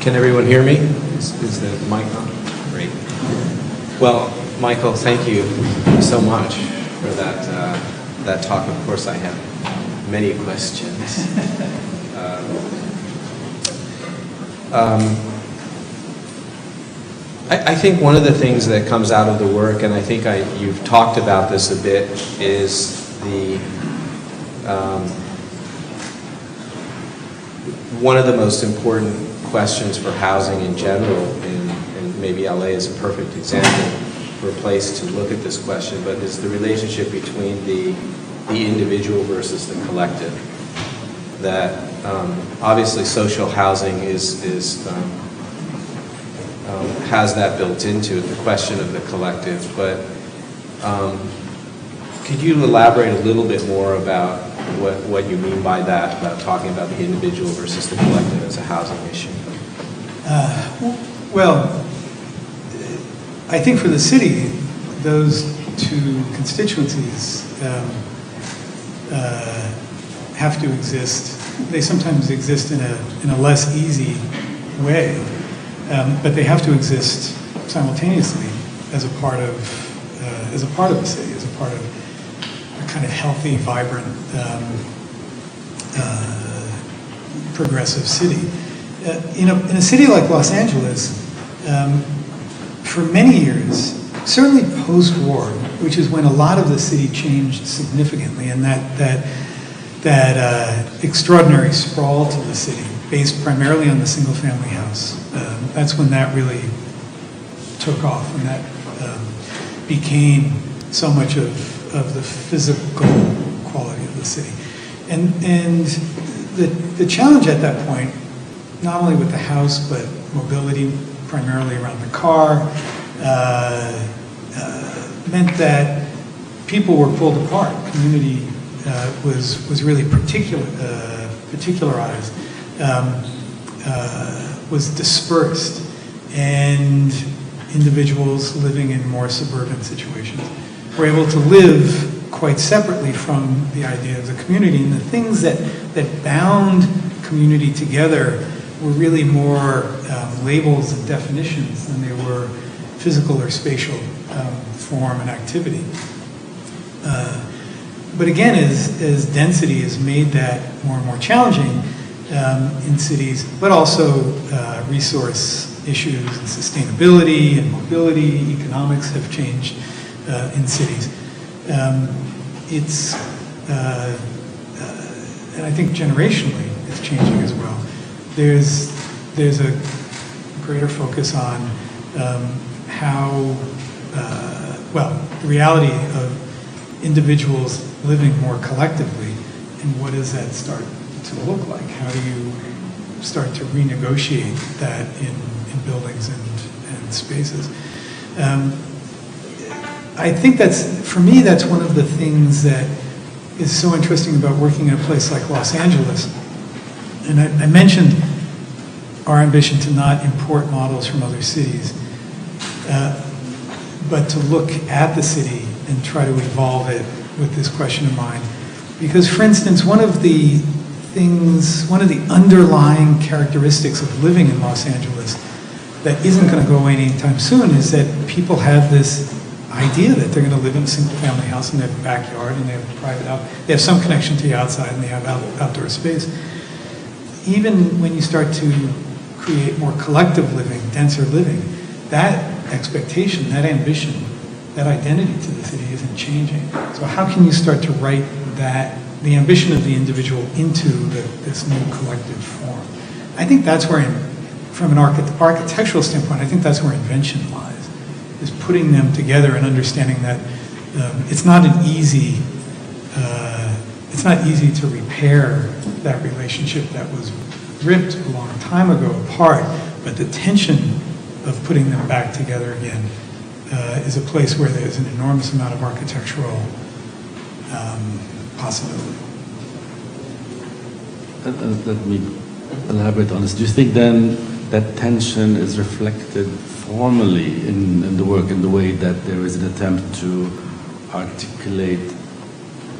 Can everyone hear me? Is the mic on? Great. Well, Michael, thank you so much for that talk. Of course, I have many questions. I think one of the things that comes out of the work, and I think you've talked about this a bit, is the one of the most important questions for housing in general, and maybe LA is a perfect example for a place to look at this question, but is the relationship between the individual versus the collective. That obviously social housing has that built into it, the question of the collective, but could you elaborate a little bit more about what you mean by that, about talking about the individual versus the collective as a housing issue? Well, I think for the city, those two constituencies have have to exist. They sometimes exist in a less easy way, but they have to exist simultaneously as a part of the city, as a part of a kind of healthy, vibrant, progressive city. In a city like Los Angeles, for many years, certainly post-war, which is when a lot of the city changed significantly, and that extraordinary sprawl to the city, based primarily on the single-family house, that's when that really took off, and that became so much of the physical quality of the city. And the challenge at that point, not only with the house, but mobility primarily around the car, meant that people were pulled apart. Community was really particularized, was dispersed, and individuals living in more suburban situations were able to live quite separately from the idea of the community. And the things that bound community together were really more labels and definitions than they were physical or spatial form and activity. But again, as density has made that more and more challenging in cities, but also resource issues and sustainability and mobility, economics have changed in cities. And I think generationally it's changing as well. There's a greater focus on how, the reality of individuals living more collectively, and what does that start to look like? How do you start to renegotiate that in buildings and spaces? I think for me, that's one of the things that is so interesting about working in a place like Los Angeles. And I mentioned our ambition to not import models from other cities, but to look at the city and try to evolve it with this question in mind. Because, for instance, one of the underlying characteristics of living in Los Angeles that isn't going to go away anytime soon is that people have this idea that they're going to live in a single-family house and they have a backyard and they have a private out. They have some connection to the outside and they have outdoor space. Even when you start to create more collective living, denser living, that expectation, that ambition, that identity to the city isn't changing. So how can you start to write the ambition of the individual into this new collective form? I think that's where, from an architectural standpoint, I think that's where invention lies, is putting them together and understanding that it's not easy to repair that relationship that was ripped a long time ago apart, but the tension of putting them back together again is a place where there's an enormous amount of architectural possibility. Let me elaborate on this. Do you think then that tension is reflected formally in the work, in the way that there is an attempt to articulate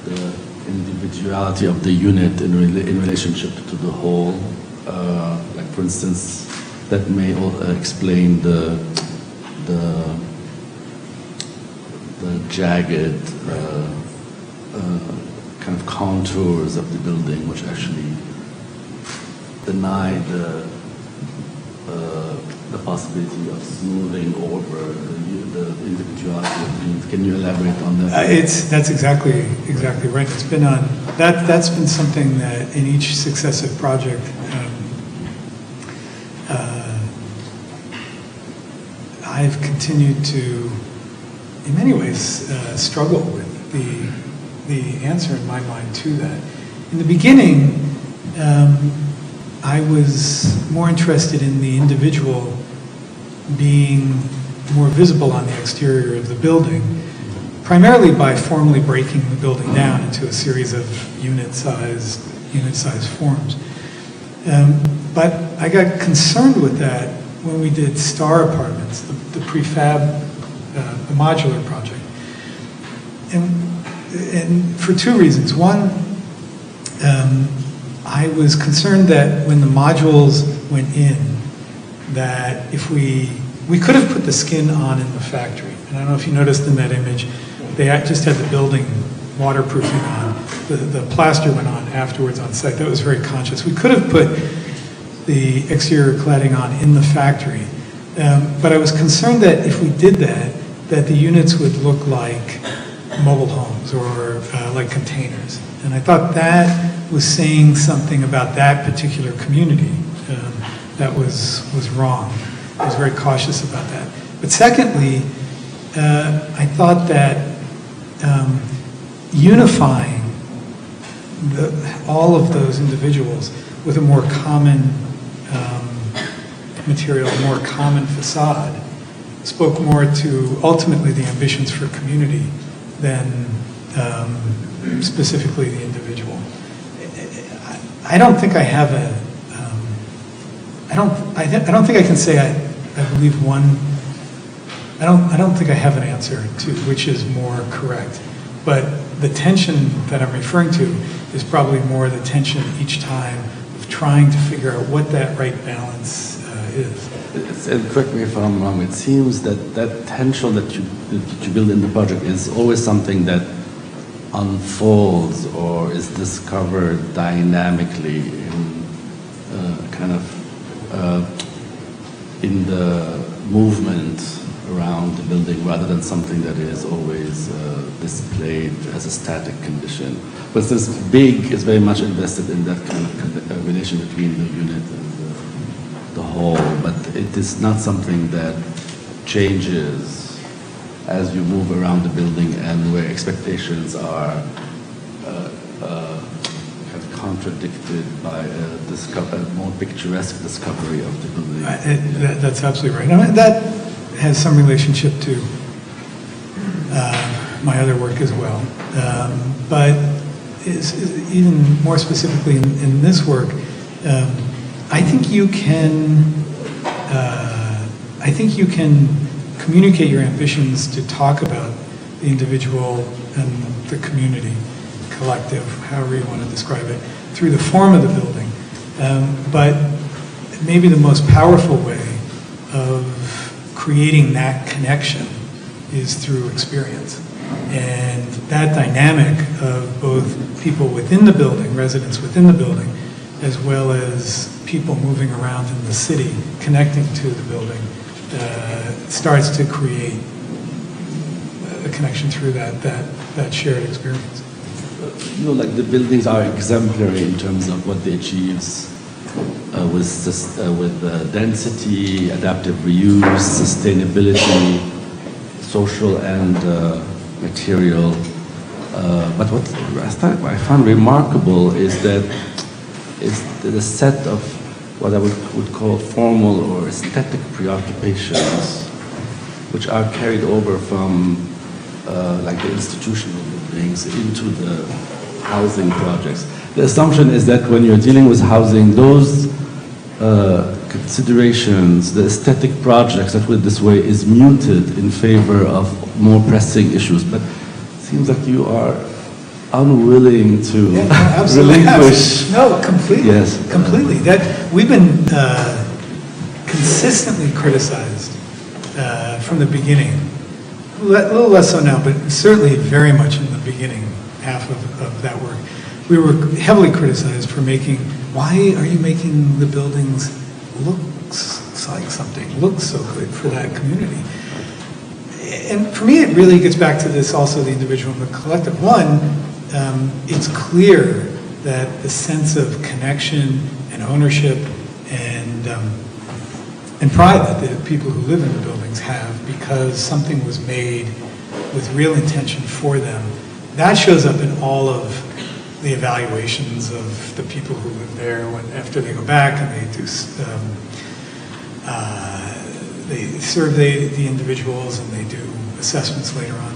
the individuality of the unit in relationship to the whole? Like, for instance, that may explain the jagged kind of contours of the building, which actually deny the possibility of smoothing over the individuality of the unit. Can you elaborate on that? That's exactly right. It's been that's been something that in each successive project I've continued to, in many ways, struggle with the answer in my mind to that. In the beginning, I was more interested in the individual being more visible on the exterior of the building, primarily by formally breaking the building down into a series of unit-sized forms. But I got concerned with that when we did Star Apartments, the prefab, the modular project. And for two reasons. One, I was concerned that when the modules went in, that if we could have put the skin on in the factory. And I don't know if you noticed in that image, they just had the building waterproofing on. The plaster went on afterwards on site. That was very conscious. We could have put the exterior cladding on in the factory. But I was concerned that if we did that, that the units would look like mobile homes or like containers. And I thought that was saying something about that particular community that was wrong. I was very cautious about that. But secondly, I thought that unifying all of those individuals with a more common material, a more common facade, spoke more to ultimately the ambitions for community than specifically the individual. I don't think I have I don't think I can say I believe one. I don't think I have an answer to which is more correct. But the tension that I'm referring to is probably more the tension each time of trying to figure out what that right balance is. And correct me if I'm wrong, it seems that tension that you build in the project is always something that unfolds or is discovered dynamically in in the movement around the building rather than something that is always displayed as a static condition. But this big is very much invested in that kind of relation between the unit and the whole, but it is not something that changes as you move around the building and where expectations are kind of contradicted by a more picturesque discovery of the building. That's absolutely right. Now, that has some relationship to my other work as well. But is even more specifically in this work, I think you can communicate your ambitions to talk about the individual and the community, collective, however you want to describe it, through the form of the building. But maybe the most powerful way of creating that connection is through experience. And that dynamic of both people within the building, residents within the building, as well as people moving around in the city, connecting to the building, starts to create a connection through that shared experience. You know, like the buildings are exemplary in terms of what they achieve with density, adaptive reuse, sustainability, social and material. But what I found remarkable is that it's the set of what I would call formal or aesthetic preoccupations, which are carried over from like the institutional buildings into the housing projects. The assumption is that when you're dealing with housing, those considerations, the aesthetic projects that went this way is muted in favor of more pressing issues. But it seems like you are unwilling to relinquish. No, completely. Yes. Completely. That we've been consistently criticized from the beginning. A little less so now, but certainly very much in the beginning half of that work. We were heavily criticized for why are you making the buildings look like something, look so good for that community? And for me, it really gets back to this also, the individual and the collective. One, it's clear that the sense of connection and ownership and pride that the people who live in the buildings have because something was made with real intention for them, that shows up in all of the evaluations of the people who live there after they go back and they survey the individuals and they do assessments later on.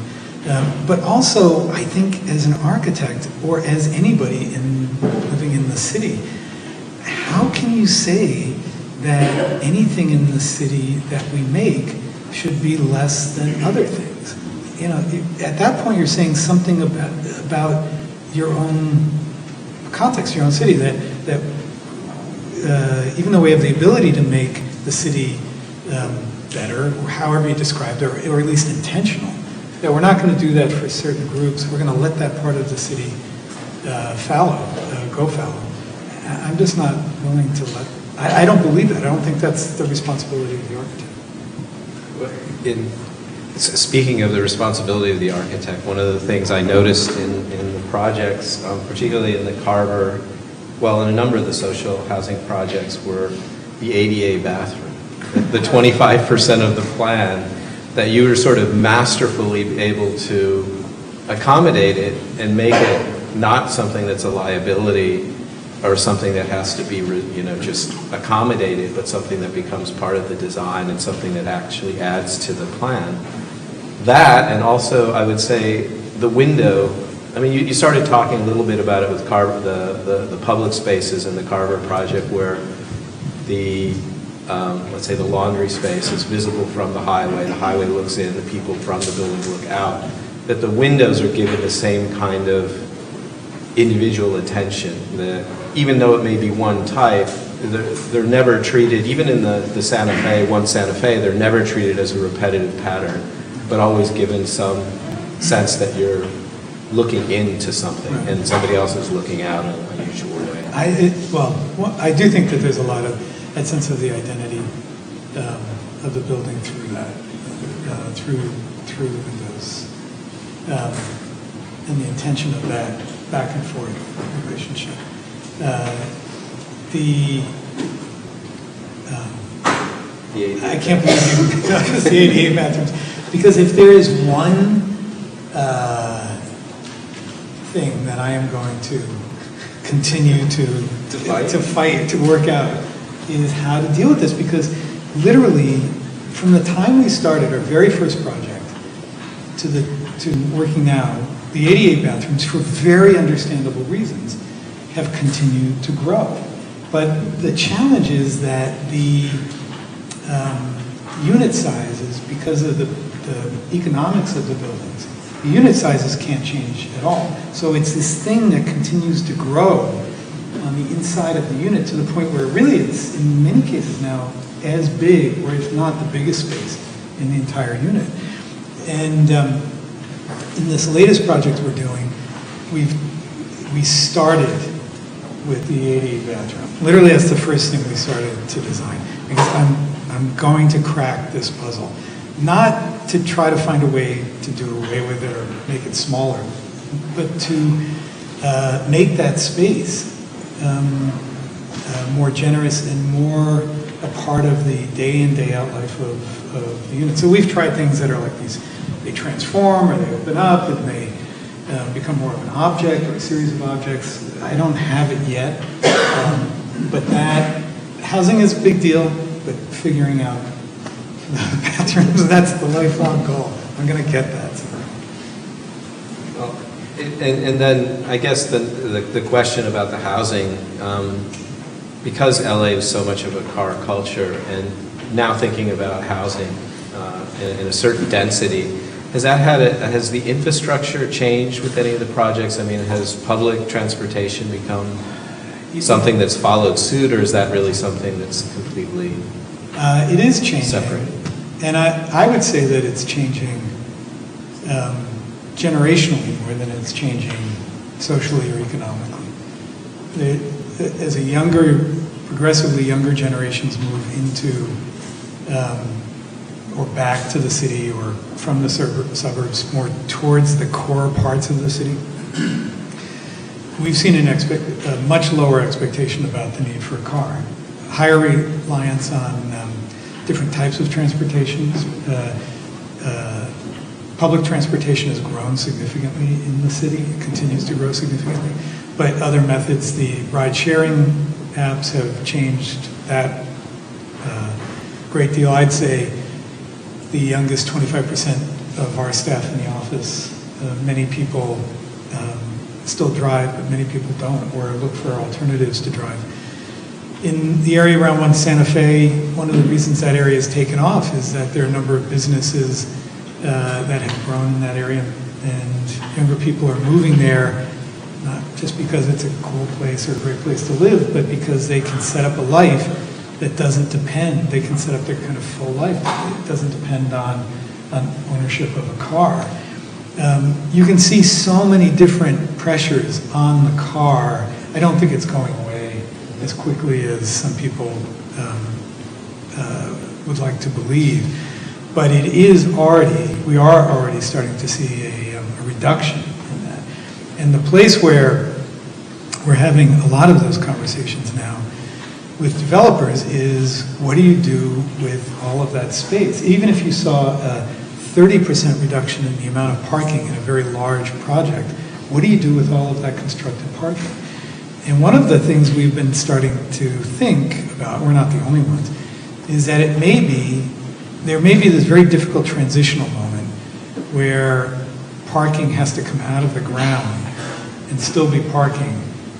But also, I think as an architect or as anybody living in the city, how can you say that anything in the city that we make should be less than other things? You know, at that point you're saying something about your own context, your own city, that even though we have the ability to make the city better, or however you described it, or at least intentional, that we're not going to do that for certain groups. We're going to let that part of the city go fallow. I'm just not willing to let, I don't believe that. I don't think that's the responsibility of the architect. Speaking of the responsibility of the architect, one of the things I noticed in the projects, particularly in the Carver, well, in a number of the social housing projects, were the ADA bathroom. The 25% of the plan that you were sort of masterfully able to accommodate it and make it not something that's a liability or something that has to be, just accommodated, but something that becomes part of the design and something that actually adds to the plan. That, and also I would say the window, I mean, you started talking a little bit about it with Carver, the public spaces in the Carver project where the, let's say the laundry space is visible from the highway looks in, the people from the building look out, that the windows are given the same kind of individual attention, that even though it may be one type, they're never treated, even in the Santa Fe, they're never treated as a repetitive pattern, but always given some sense that you're looking into something and somebody else is looking out in an unusual way. I do think that there's a lot of that sense of the identity of the building through that, through the windows, and the intention of that back and forth relationship. I can't believe you noticed the ADA bathrooms, because if there is one thing that I am going to continue to fight, to work out, is how to deal with this, because literally from the time we started our very first project to working now, the ADA bathrooms, for very understandable reasons, have continued to grow. But the challenge is that the unit sizes, because of the economics of the buildings, the unit sizes can't change at all. So it's this thing that continues to grow on the inside of the unit to the point where really it's, in many cases now, as big, or if not the biggest space in the entire unit. And in this latest project we're doing, we started with the ADA bathroom. Literally, that's the first thing we started to design, because I'm going to crack this puzzle. Not to try to find a way to do away with it or make it smaller, but to make that space more generous and more a part of the day in, day out life of the unit. So we've tried things that are like these, they transform or they open up and they become more of an object or a series of objects. I don't have it yet, but that, housing is a big deal, but figuring out the bathrooms, that's the lifelong goal. I'm going to get that. Well, and then I guess the question about the housing, because LA is so much of a car culture, and now thinking about housing in a certain density, has the infrastructure changed with any of the projects? I mean, has public transportation become something that's followed suit, or is that really something that's completely it is changing. separate? And I would say that it's changing generationally more than it's changing socially or economically. As a progressively younger generations move into or back to the city or from the suburbs more towards the core parts of the city, we've seen a much lower expectation about the need for a car. Higher reliance on different types of transportation. Public transportation has grown significantly in the city. It continues to grow significantly. But other methods, the ride-sharing apps have changed that great deal. I'd say the youngest 25% of our staff in the office, many people still drive, but many people don't, or look for alternatives to drive. In the area around Santa Fe, one of the reasons that area has taken off is that there are a number of businesses that have grown in that area, and younger people are moving there, not just because it's a cool place or a great place to live, but because they can set up a life that doesn't depend, they can set up their kind of full life. It doesn't depend on ownership of a car. You can see so many different pressures on the car. I don't think it's going away as quickly as some people would like to believe. But it is already, we are already starting to see a reduction in that. And the place where we're having a lot of those conversations now with developers is, what do you do with all of that space? Even if you saw a 30% reduction in the amount of parking in a very large project, what do you do with all of that constructed parking? And one of the things we've been starting to think about, we're not the only ones, is that there may be this very difficult transitional moment where parking has to come out of the ground and still be parking,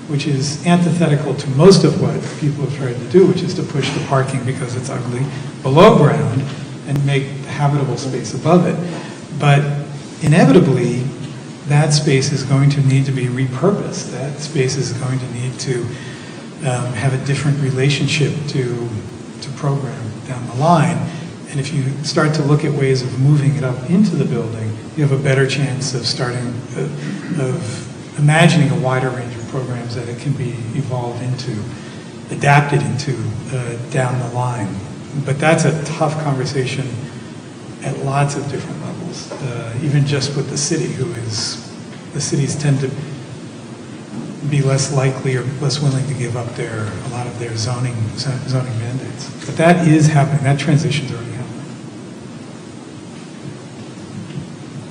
which is antithetical to most of what people have tried to do, which is to push the parking, because it's ugly, below ground and make habitable space above it. But inevitably, that space is going to need to be repurposed. That space is going to need to have a different relationship to program down the line. And if you start to look at ways of moving it up into the building, you have a better chance of imagining a wider range of programs that it can be evolved into, adapted into down the line. But that's a tough conversation at lots of different levels, even just with the city, the cities tend to be less likely or less willing to give up a lot of their zoning mandates. But that is happening, that transition's already happening.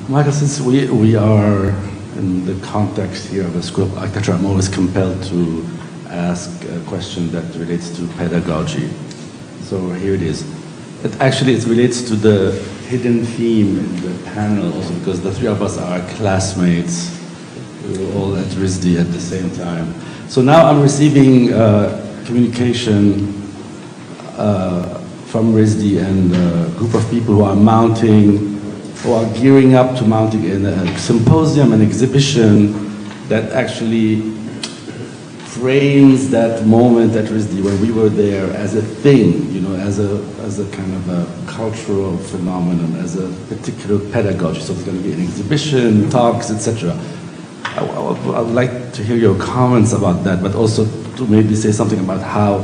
Michael, since we are in the context here of a School of Architecture, I'm always compelled to ask a question that relates to pedagogy. So here it is. It relates to the hidden theme in the panel also, because the three of us are classmates. We were all at RISD at the same time. So now I'm receiving communication from RISD and a group of people who are gearing up to mounting a symposium, an exhibition that actually frames that moment at RISD when we were there as a thing, as a kind of a cultural phenomenon, as a particular pedagogy. So it's going to be an exhibition, talks, etc. I would like to hear your comments about that, but also to maybe say something about how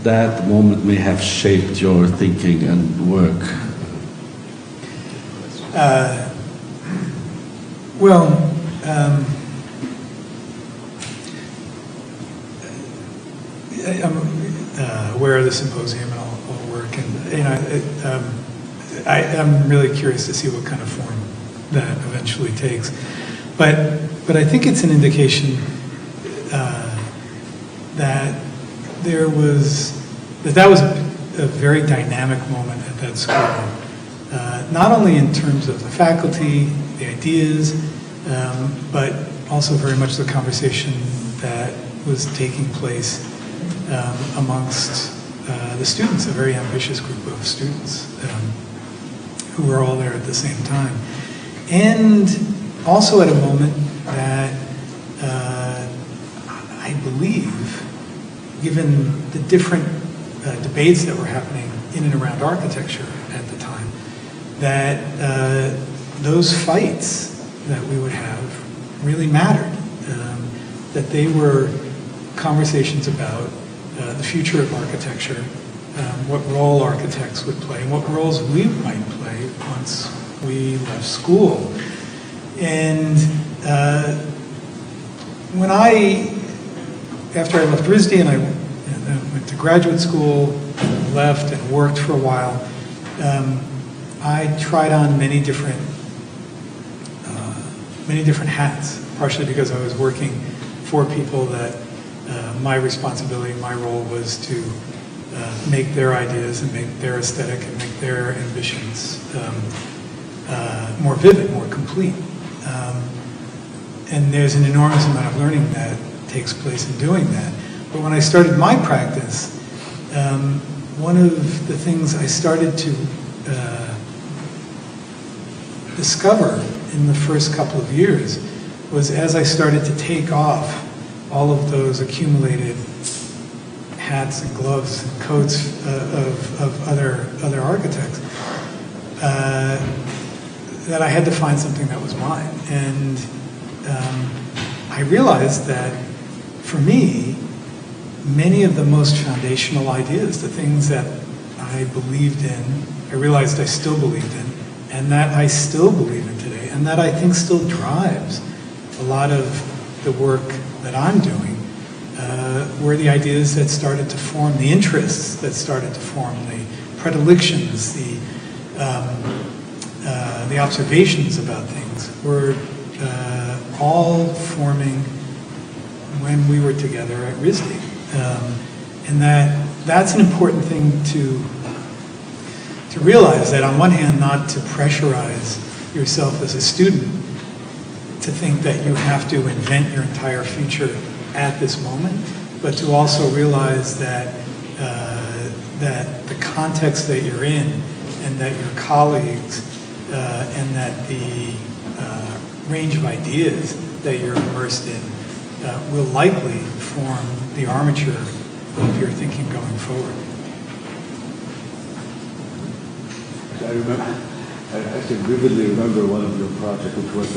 that moment may have shaped your thinking and work. I'm aware of the symposium and all work, and I'm really curious to see what kind of form that eventually takes. But I think it's an indication that that was a very dynamic moment at that school. Not only in terms of the faculty, the ideas, but also very much the conversation that was taking place amongst the students, a very ambitious group of students who were all there at the same time. And also at a moment that I believe, given the different debates that were happening in and around architecture at the time, that those fights that we would have really mattered, that they were conversations about the future of architecture, what role architects would play, and what roles we might play once we left school. And after I left RISD and I went to graduate school, left and worked for a while, I tried on many different hats, partially because I was working for people that my responsibility, my role was to make their ideas and make their aesthetic and make their ambitions more vivid, more complete. And there's an enormous amount of learning that takes place in doing that. But when I started my practice, one of the things I started to discover in the first couple of years was as I started to take off all of those accumulated hats and gloves and coats of other architects, that I had to find something that was mine. And I realized that for me, many of the most foundational ideas, the things that I believed in, I realized I still believed in, and that I still believe in today, and that I think still drives a lot of the work that I'm doing, were the ideas that started to form, the interests that started to form, the predilections, the observations about things were all forming when we were together at RISD. And that's an important thing to realize, that on one hand, not to pressurize yourself as a student to think that you have to invent your entire future at this moment, but to also realize that that the context that you're in, and that your colleagues, and that the range of ideas that you're immersed in will likely form the armature of your thinking going forward. I can vividly remember one of your projects, which was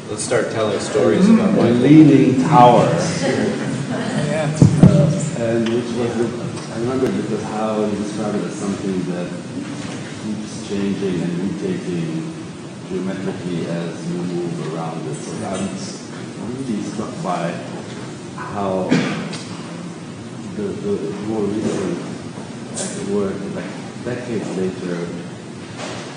Let's start telling stories about a Michael. leaning tower. Yeah. And which was, I remember because how you described it as something that keeps changing and mutating geometrically as you move around it. So I'm really struck by how the more recent work, like decades later,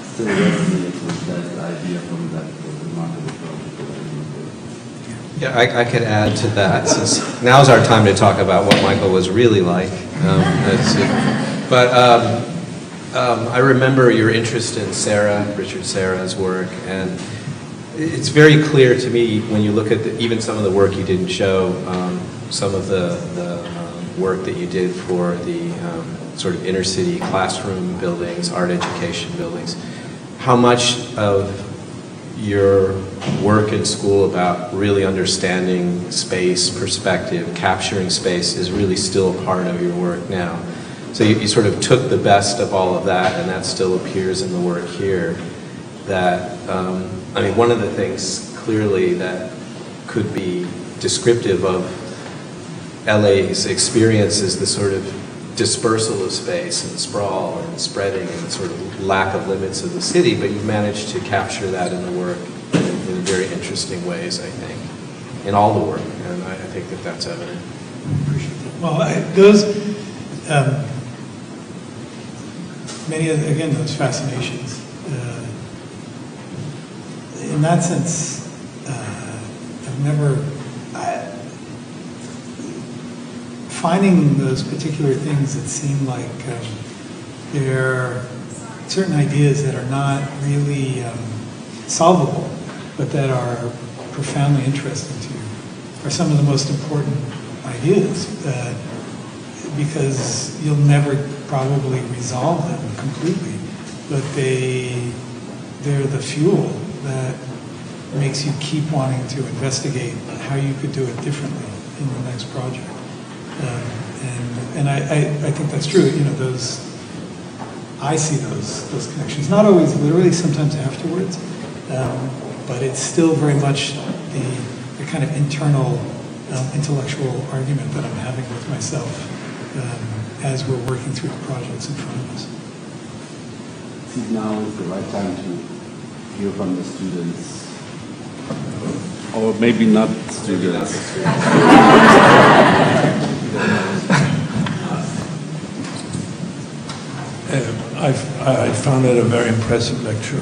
still resonates with that idea from that remarkable project that I remember. Yeah, I could add to that, since now's our time to talk about what Michael was really like. I remember your interest in Richard Serra's work, and it's very clear to me when you look at even some of the work you didn't show, some of the work that you did for the sort of inner city classroom buildings, art education buildings, how much of your work in school about really understanding space, perspective, capturing space is really still a part of your work now. So you sort of took the best of all of that, and that still appears in the work here. That, I mean, one of the things clearly that could be descriptive of LA's experience is the sort of dispersal of space and sprawl and spreading and sort of lack of limits of the city, but you've managed to capture that in the work in very interesting ways, I think, in all the work, and I think that that's evident. Well, those, many of, again, those fascinations, in that sense, I've never, finding those particular things that seem like they're certain ideas that are not really solvable, but that are profoundly interesting to you, are some of the most important ideas, because you'll never probably resolve them completely, but they're the fuel that makes you keep wanting to investigate how you could do it differently in the next project. And I think that's true. You know, those, I see those connections. Not always literally, sometimes afterwards, but it's still very much the kind of internal intellectual argument that I'm having with myself as we're working through the projects in front of us. See, now is the right time to hear from the students, or maybe not students. I found it a very impressive lecture.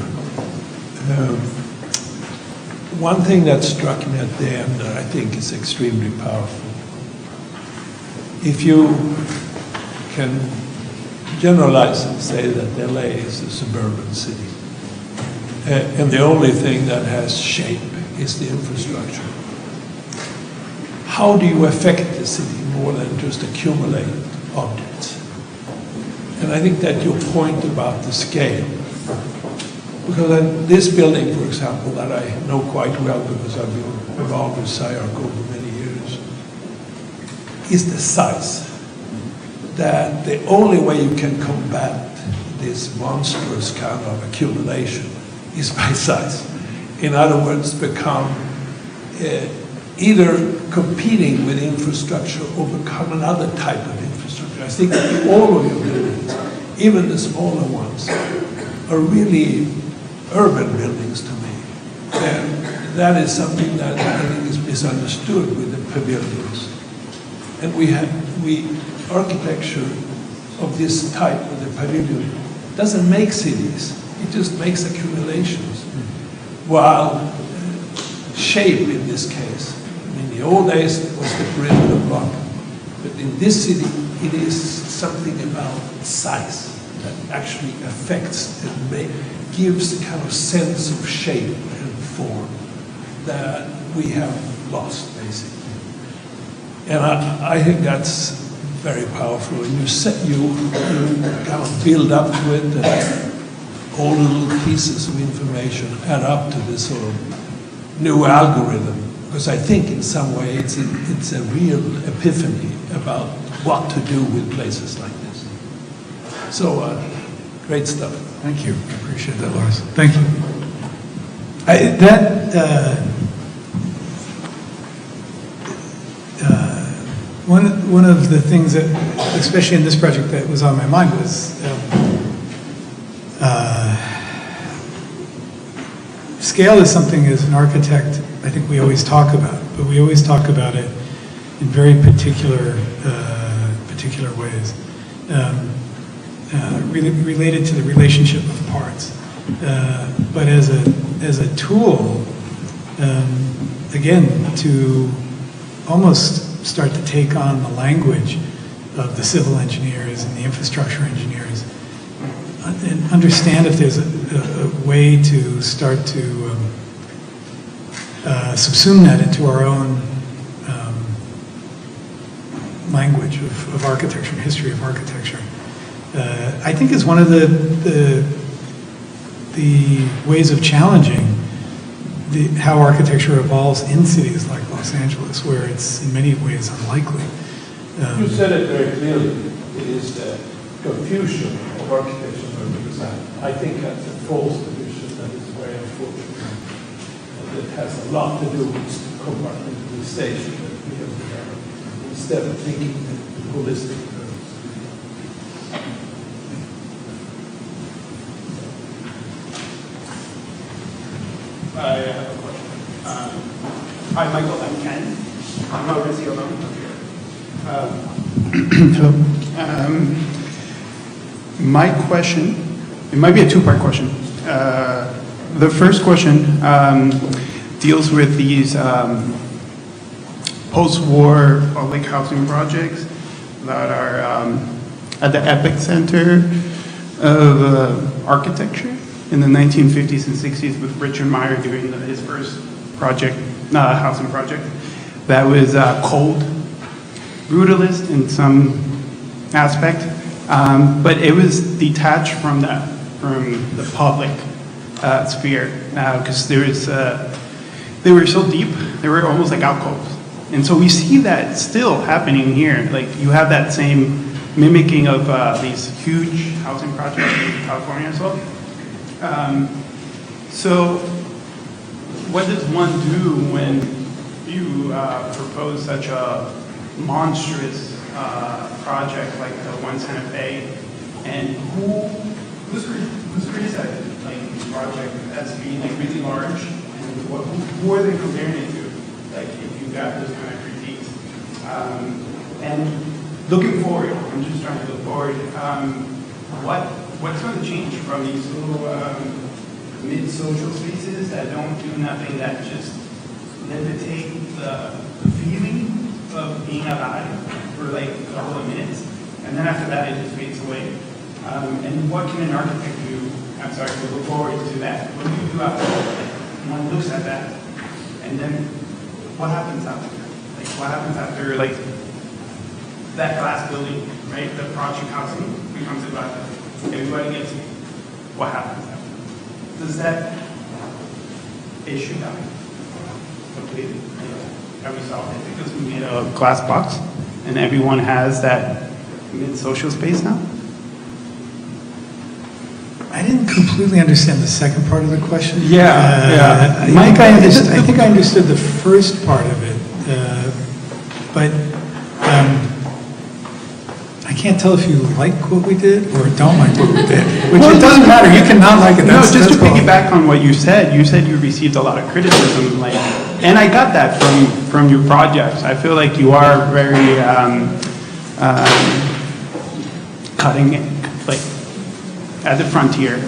One thing that struck me at the end that I think is extremely powerful. If you can generalize and say that LA is a suburban city, and the only thing that has shape is the infrastructure, how do you affect the city more than just accumulate objects? And I think that your point about the scale Because this building, for example, that I know quite well because I've been involved with SIARC over many years, is the size. That the only way you can combat this monstrous kind of accumulation is by size. In other words, become either competing with infrastructure or become another type of infrastructure. I think that all of your buildings, even the smaller ones, are really urban buildings to me. And that is something that I think is misunderstood with the pavilions. And architecture of this type, of the pavilion, doesn't make cities. It just makes accumulations. While shape in this case, in the old days it was the perimeter block, but in this city it is something about size that actually affects and gives a kind of sense of shape and form that we have lost, basically. And I think that's very powerful. And you kind of build up to it, and all little pieces of information add up to this sort of new algorithm. Because I think in some way it's a real epiphany about what to do with places like this. So, great stuff. Thank you. I appreciate that, Lars. Thank you. One of the things that, especially in this project, that was on my mind was scale is something as an architect I think we always talk about, but we always talk about it in very particular ways, related to the relationship of parts. But as a tool, again, to almost start to take on the language of the civil engineers and the infrastructure engineers, and understand if there's a way to start to subsume that into our own language of architecture and history of architecture. I think is one of the ways of challenging how architecture evolves in cities like Los Angeles, where it's in many ways unlikely. You said it very clearly. It is the confusion of architecture and urban design. I think that's a false confusion that is very unfortunate. And it has a lot to do with compartmentalization that we have developed instead of thinking in holistic terms. I have a question. Hi, Michael. I'm Ken. I'm not busy alone. So, my question, it might be a two-part question. The first question deals with these post-war public housing projects that are at the epicenter of architecture in the 1950s and 60s, with Richard Meyer doing his first project, housing project, that was cold, brutalist in some aspect, but it was detached from the public sphere, because they were so deep, they were almost like alcoves. And so we see that still happening here. Like, you have that same mimicking of these huge housing projects in California as well. So what does one do when you propose such a monstrous project like the one Santa Fe, and who's criticizing like this project as being like really large, and who are they comparing it to? Like, if you got those kind of critiques, and looking forward, I'm just trying to look forward. What's going to change from these little mid-social spaces that don't do nothing, that just levitate the feeling of being alive for like a couple of minutes, and then after that it just fades away? And what can an architect do, I'm sorry, to look forward to that? What do you do after one looks at that? And then what happens after? Like, what happens after like that glass building, right? The project housing becomes a glass building. Everybody gets it. What happens after? does that issue die completely? Have we solved it because we made a glass box and everyone has that mid-social space now? I didn't completely understand the second part of the question. Yeah. I think I understood the first part of it, but I can't tell if you like what we did or don't like what we did, which it doesn't matter. You cannot like it. No, That's, just to that's piggyback on what you said you received a lot of criticism, like, and I got that from your projects. I feel like you are very cutting it, like, at the frontier,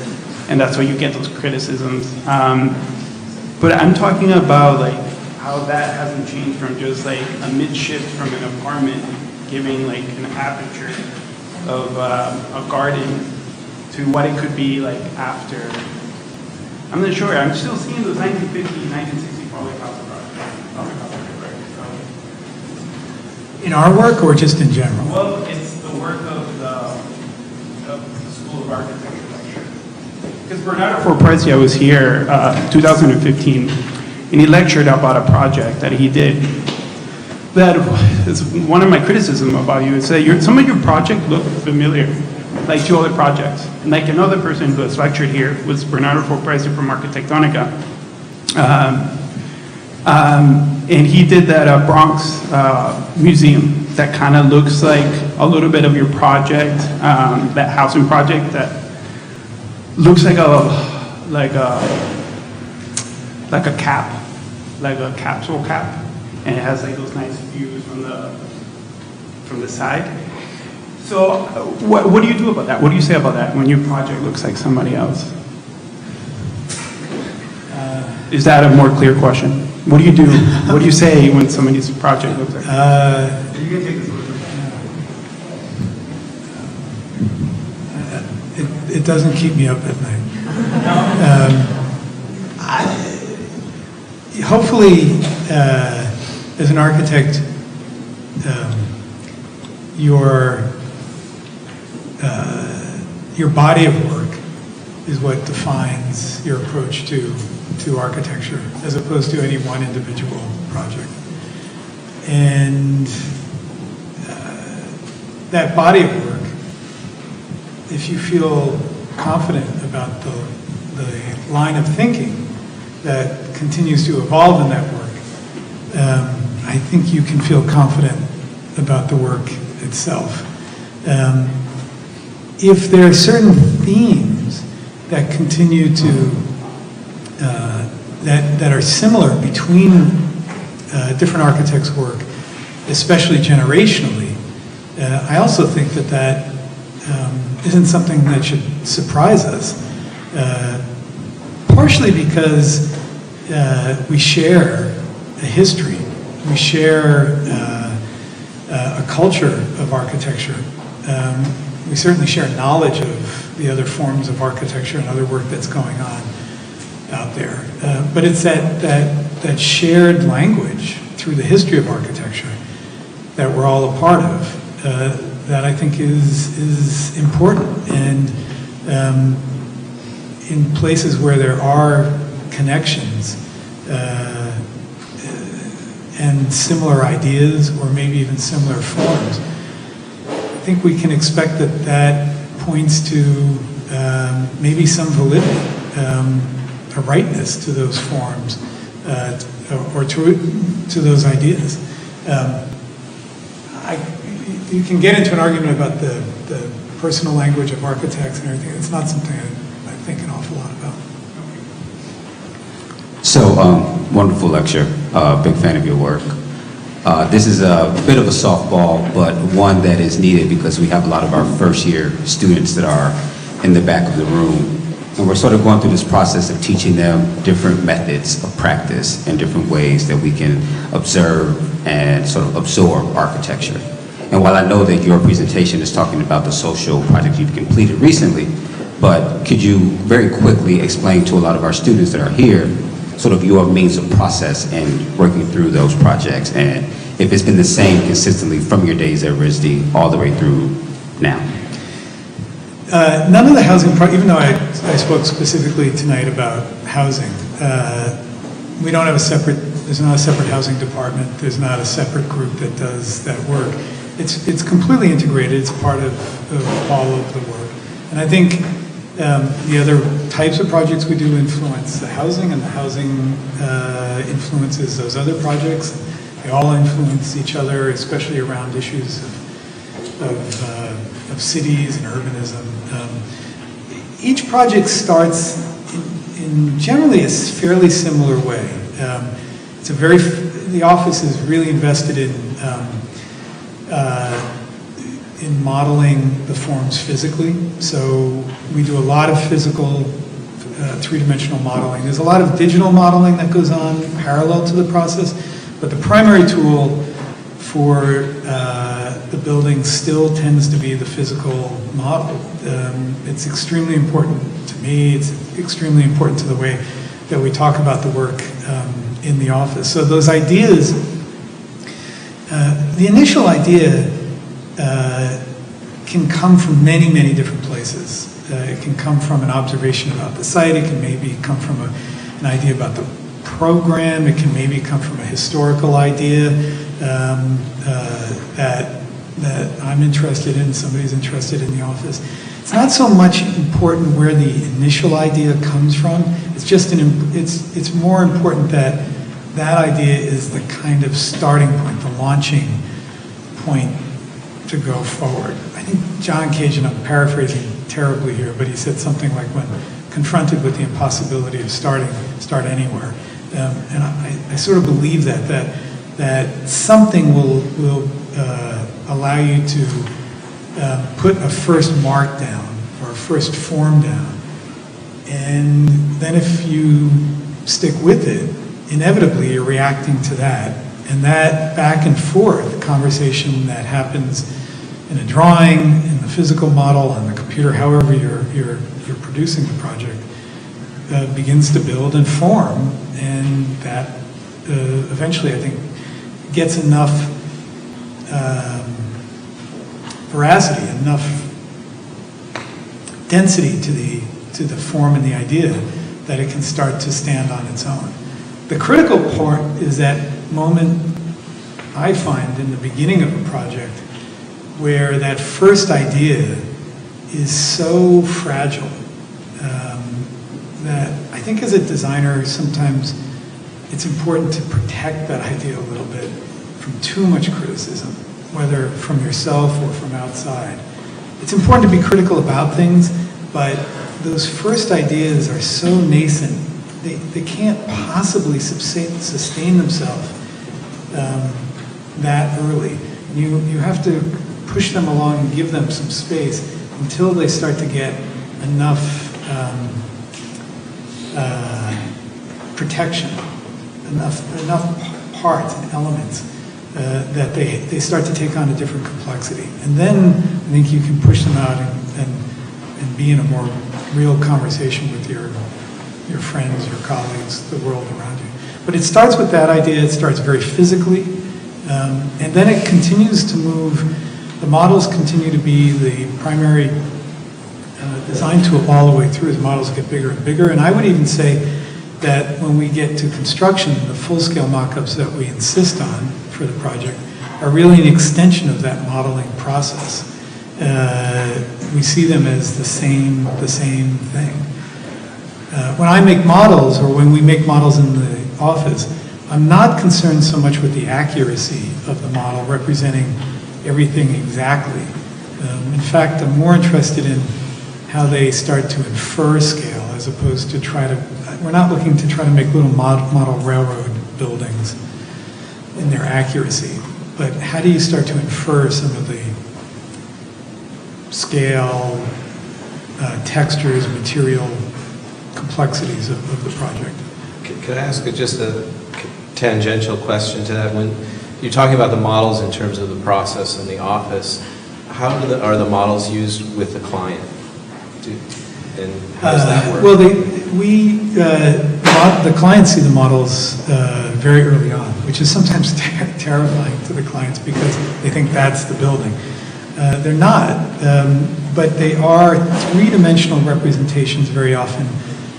and that's why you get those criticisms. But I'm talking about like how that hasn't changed from just like a mid-shift from an apartment giving like an aperture of a garden to what it could be like after. I'm not sure. I'm still seeing those 1950, 1960 public house projects. in our work or just in general? Well, it's the work of the School of Architecture lecture. Because Bernardo Forprezia was here 2015, and he lectured about a project that he did. That is one of my criticism about you is that some of your projects look familiar, like to other projects. And like another person who has lectured here was Bernardo Forprezia from Arquitectonica. And he did that Bronx museum that kind of looks like a little bit of your project, that housing project that looks like a cap, like a capsule cap, and it has like those nice views from the side. So what do you do about that? What do you say about that when your project looks like somebody else? Is that a more clear question? What do you do? What do you say when somebody's project looks like? You can take this one. It doesn't keep me up at night. Hopefully, as an architect, your body of work is what defines your approach to architecture, as opposed to any one individual project. And that body of work, if you feel confident about the line of thinking that continues to evolve in that work, I think you can feel confident about the work itself. If there are certain themes that continue to that are similar between different architects' work, especially generationally, I also think that isn't something that should surprise us. Partially because we share a history, we share a culture of architecture. We certainly share knowledge of the other forms of architecture and other work that's going on out there. But it's that shared language through the history of architecture that we're all a part of that I think is important. And in places where there are connections and similar ideas or maybe even similar forms, I think we can expect that points to maybe some validity, a rightness to those forms or to those ideas. You can get into an argument about the personal language of architects and everything. It's not something I think an awful lot about. So, wonderful lecture. Big fan of your work. This is a bit of a softball, but one that is needed because we have a lot of our first year students that are in the back of the room. And we're sort of going through this process of teaching them different methods of practice and different ways that we can observe and sort of absorb architecture. And while I know that your presentation is talking about the social project you've completed recently, but could you very quickly explain to a lot of our students that are here sort of your means of process and working through those projects, and if it's been the same consistently from your days at RISD all the way through now? None of the housing, even though I spoke specifically tonight about housing, we don't have there's not a separate housing department, there's not a separate group that does that work. It's completely integrated, it's part of all of the work. And I think the other types of projects we do influence the housing, and the housing influences those other projects. They all influence each other, especially around issues of cities and urbanism. Each project starts in generally a fairly similar way. The office is really invested in modeling the forms physically. So we do a lot of physical, three-dimensional modeling. There's a lot of digital modeling that goes on parallel to the process, but the primary tool for the building still tends to be the physical model. It's extremely important to me. It's extremely important to the way that we talk about the work in the office. So those ideas, the initial idea can come from many, many different places. It can come from an observation about the site. It can maybe come from an idea about the program. It can maybe come from a historical idea that I'm interested in, somebody's interested in the office. It's not so much important where the initial idea comes from. It's just it's more important that that idea is the kind of starting point, the launching point to go forward. I think John Cage, and I'm paraphrasing terribly here, but he said something like, when confronted with the impossibility of start anywhere. And I sort of believe that something will allow you to put a first mark down or a first form down. And then if you stick with it, inevitably you're reacting to that. And that back and forth conversation that happens in a drawing, in the physical model, on the computer, however you're producing the project, begins to build and form. And that eventually, I think, gets enough veracity, enough density to the form and the idea that it can start to stand on its own. The critical part is that moment I find in the beginning of a project where that first idea is so fragile that I think as a designer sometimes it's important to protect that idea a little bit from too much criticism, whether from yourself or from outside. It's important to be critical about things, but those first ideas are so nascent, they can't possibly sustain themselves that early. You have to push them along and give them some space until they start to get enough protection, enough parts and elements that they start to take on a different complexity. And then I think you can push them out and be in a more real conversation with your friends, your colleagues, the world around you. But it starts with that idea. It starts very physically, and then it continues to move. The models continue to be the primary design tool all the way through. The models get bigger and bigger, and I would even say that when we get to construction, the full-scale mock-ups that we insist on for the project are really an extension of that modeling process. We see them as the same thing. When I make models, or when we make models in the office, I'm not concerned so much with the accuracy of the model representing everything exactly. In fact, I'm more interested in how they start to infer scale as opposed to we're not looking to try to make little model railroad buildings in their accuracy, but how do you start to infer some of the scale, textures, material complexities of the project? Could I ask just a tangential question to that? When you're talking about the models in terms of the process in the office, how are the models used with the client? And how does that work? Well, the clients see the models very early on, which is sometimes terrifying to the clients because they think that's the building. They're not, but they are three-dimensional representations very often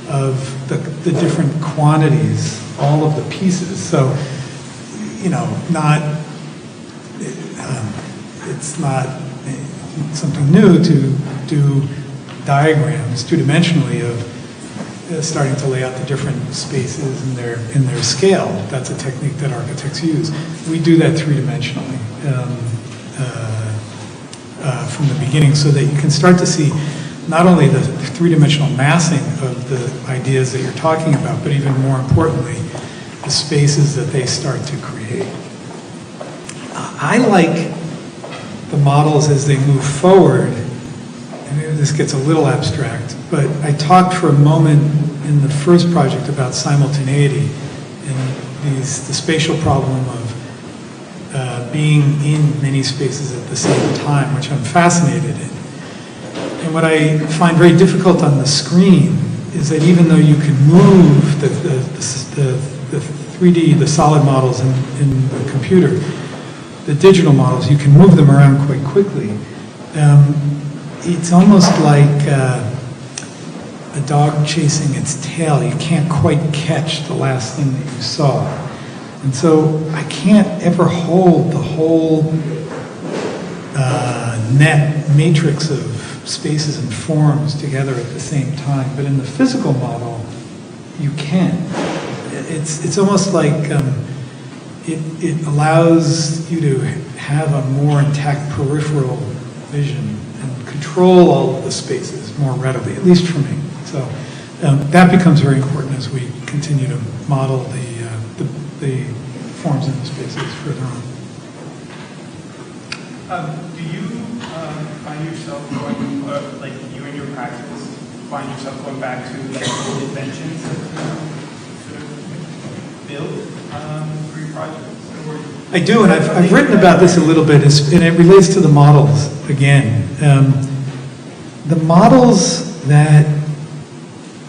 of the different quantities, all of the pieces. So, it's not something new to do diagrams two-dimensionally of starting to lay out the different spaces in their scale. That's a technique that architects use. We do that three-dimensionally from the beginning, so that you can start to see not only the three-dimensional massing of the ideas that you're talking about, but even more importantly, the spaces that they start to create. I like the models as they move forward, and maybe this gets a little abstract, but I talked for a moment in the first project about simultaneity and the spatial problem of being in many spaces at the same time, which I'm fascinated in. And what I find very difficult on the screen is that even though you can move the 3D, the solid models in the computer, the digital models, you can move them around quite quickly. It's almost like a dog chasing its tail. You can't quite catch the last thing that you saw. And so I can't ever hold the whole net matrix of spaces and forms together at the same time. But in the physical model, you can. It's almost like it allows you to have a more intact peripheral vision and control all of the spaces more readily, at least for me. So that becomes very important as we continue to model the forms in the spaces further on. Do you find yourself going, like you in your practice, find yourself going back to like the inventions that you sort of build for your projects? I do, and I've written about this a little bit, and it relates to the models again. The models that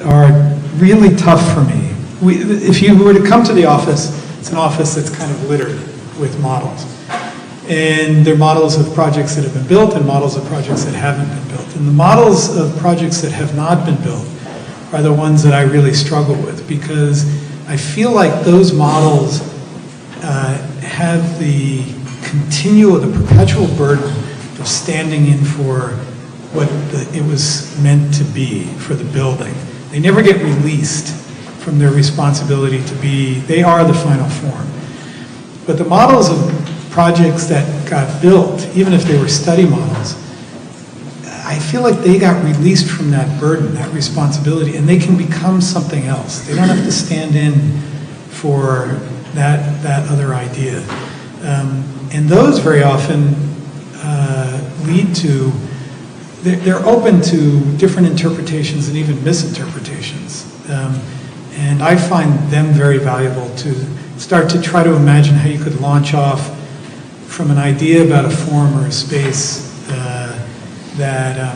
are really tough for me, if you were to come to the office, it's an office that's kind of littered with models. And they're models of projects that have been built and models of projects that haven't been built. And the models of projects that have not been built are the ones that I really struggle with, because I feel like those models have the perpetual burden of standing in for what it was meant to be for the building. They never get released from their responsibility to be, they are the final form. But the models of projects that got built, even if they were study models, I feel like they got released from that burden, that responsibility, and they can become something else. They don't have to stand in for that other idea. And those very often lead to, they're open to different interpretations and even misinterpretations. And I find them very valuable to start to try to imagine how you could launch off from an idea about a form or a space that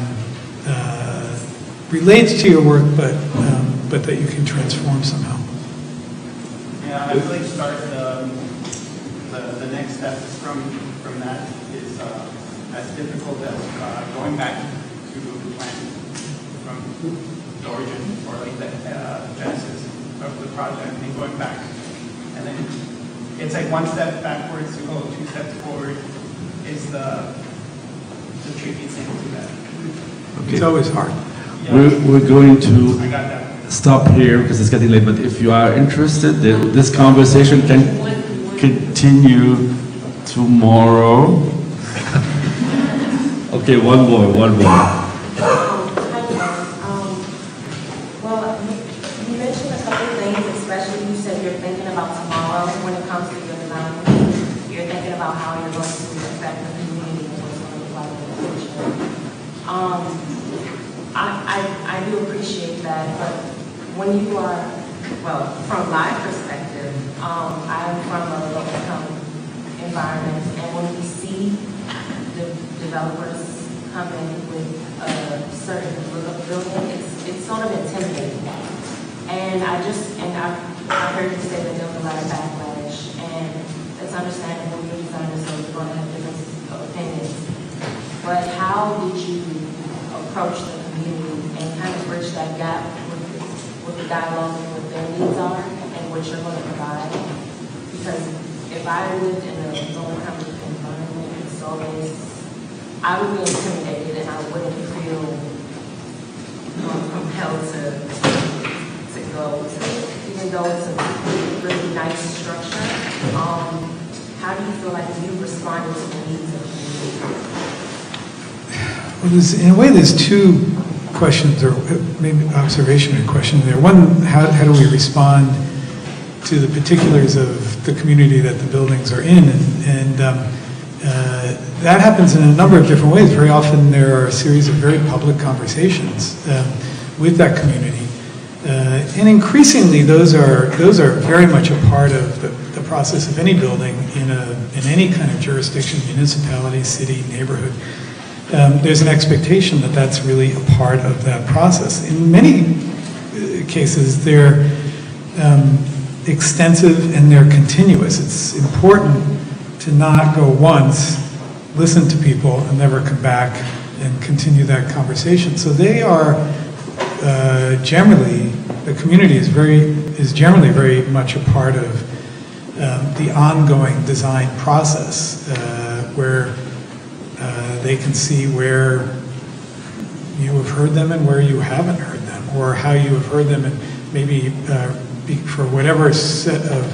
relates to your work, but that you can transform somehow. Yeah, I really start the next step from that is as difficult as going back to the plan from the origin or like the genesis of the project and going back. And then it's like one step backwards to go, two steps forward is the tricky thing to that. Okay. It's always hard. Yeah. We're going to I got that. stop here because it's getting late, but if you are interested, this conversation can continue tomorrow. Okay, one more. Well, you mentioned a couple of things, especially you said you're thinking about tomorrow when it comes to your design. You're thinking about how you're going to affect the community and what's going to look like in the future. I do appreciate that, but when you are, well, from my perspective, I'm from a low-income environment, and when we see the developers come in with a certain look of building, it's sort of intimidating. And I've heard you say that there's a lot of backlash, and it's understandable you're designers, so you're going to have different opinions. but how did you approach the community and kind of bridge that gap with the dialogue and what their needs are and what you're going to provide? Because if I lived in a low-income environment, it's always, I would be intimidated and I wouldn't feel compelled to go to, even though it's a really nice structure. How do you feel like you responded to the needs of the community? Well, in a way, there's two questions, or maybe observation and question there. One, how do we respond to the particulars of the community that the buildings are in? And that happens in a number of different ways. Very often there are a series of very public conversations with that community. And increasingly, those are very much a part of the process of any building in any kind of jurisdiction, municipality, city, neighborhood. There's an expectation that that's really a part of that process. In many cases, they're extensive and they're continuous. It's important to not go once, listen to people, and never come back and continue that conversation. So they are generally, the community is generally very much a part of the ongoing design process, where they can see where you have heard them and where you haven't heard them, or how you have heard them, and maybe for whatever set of,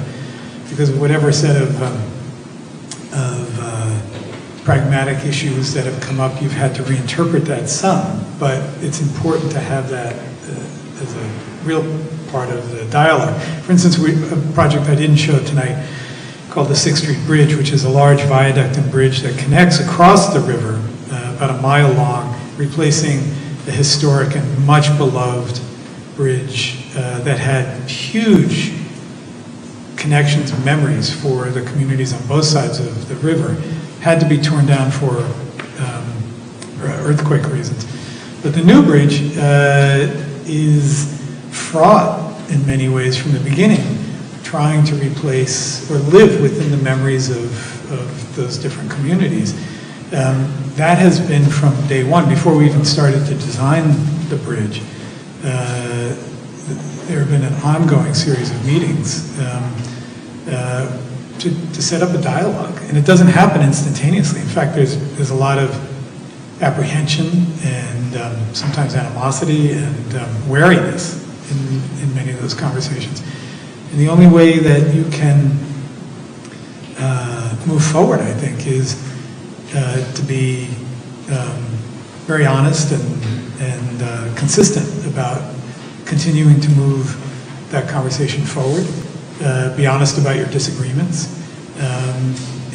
because of whatever set of pragmatic issues that have come up, you've had to reinterpret that some, but it's important to have that as a real part of the dialogue. For instance, a project I didn't show tonight called the 6th Street Bridge, which is a large viaduct and bridge that connects across the river, about a mile long, replacing the historic and much beloved bridge that had huge connections and memories for the communities on both sides of the river. Had to be torn down for earthquake reasons. But the new bridge is fraught in many ways from the beginning, trying to replace or live within the memories of those different communities. That has been from day one, before we even started to design the bridge. There have been an ongoing series of meetings to set up a dialogue, and it doesn't happen instantaneously. In fact, there's a lot of apprehension and sometimes animosity and wariness in many of those conversations. And the only way that you can move forward, I think, is to be very honest and consistent about continuing to move that conversation forward. Be honest about your disagreements,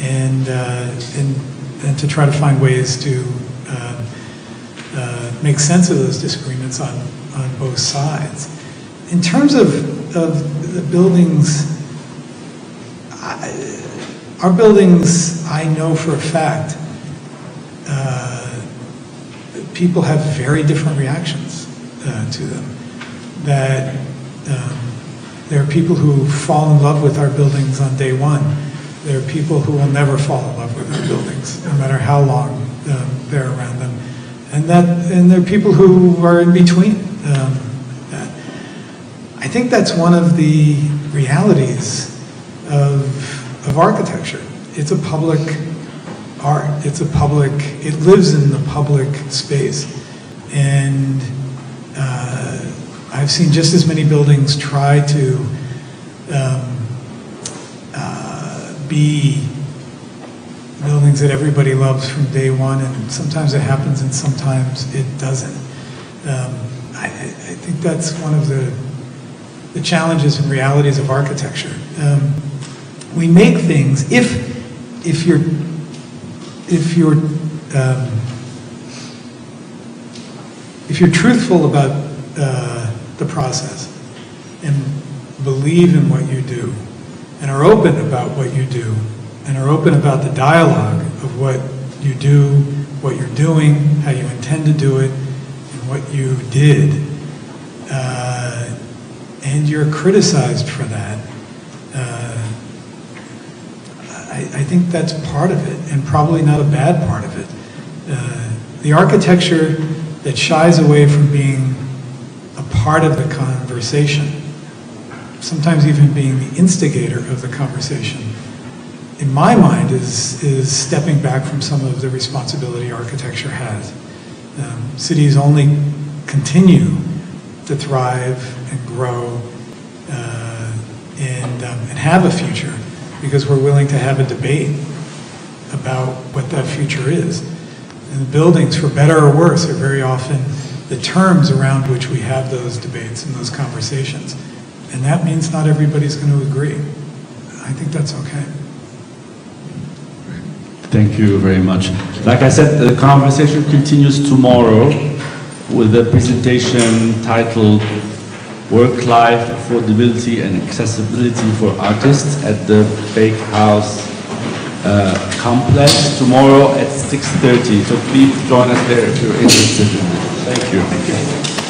and to try to find ways to make sense of those disagreements on both sides. In terms of the buildings, our buildings, I know for a fact, people have very different reactions to them. That there are people who fall in love with our buildings on day one. There are people who will never fall in love with our buildings, no matter how long they're around them. And there are people who are in between that. I think that's one of the realities of architecture. It's a public art. It lives in the public space. And I've seen just as many buildings try to be buildings that everybody loves from day one, and sometimes it happens and sometimes it doesn't. I think that's one of the challenges and realities of architecture. We make things, if you're truthful about the process and believe in what you do and are open about what you do and are open about the dialogue of what you do, what you're doing, how you intend to do it, and what you did, and you're criticized for that, I think that's part of it, and probably not a bad part of it. The architecture that shies away from being a part of the conversation, sometimes even being the instigator of the conversation, in my mind, is stepping back from some of the responsibility architecture has. Cities only continue to thrive and grow and have a future because we're willing to have a debate about what that future is. And buildings, for better or worse, are very often the terms around which we have those debates and those conversations. And that means not everybody's going to agree. I think that's okay. Thank you very much. Like I said, the conversation continues tomorrow with a presentation titled Work-Life Affordability and Accessibility for Artists at the Bake House complex tomorrow at 6:30. So please join us there if you're interested in it. Thank you.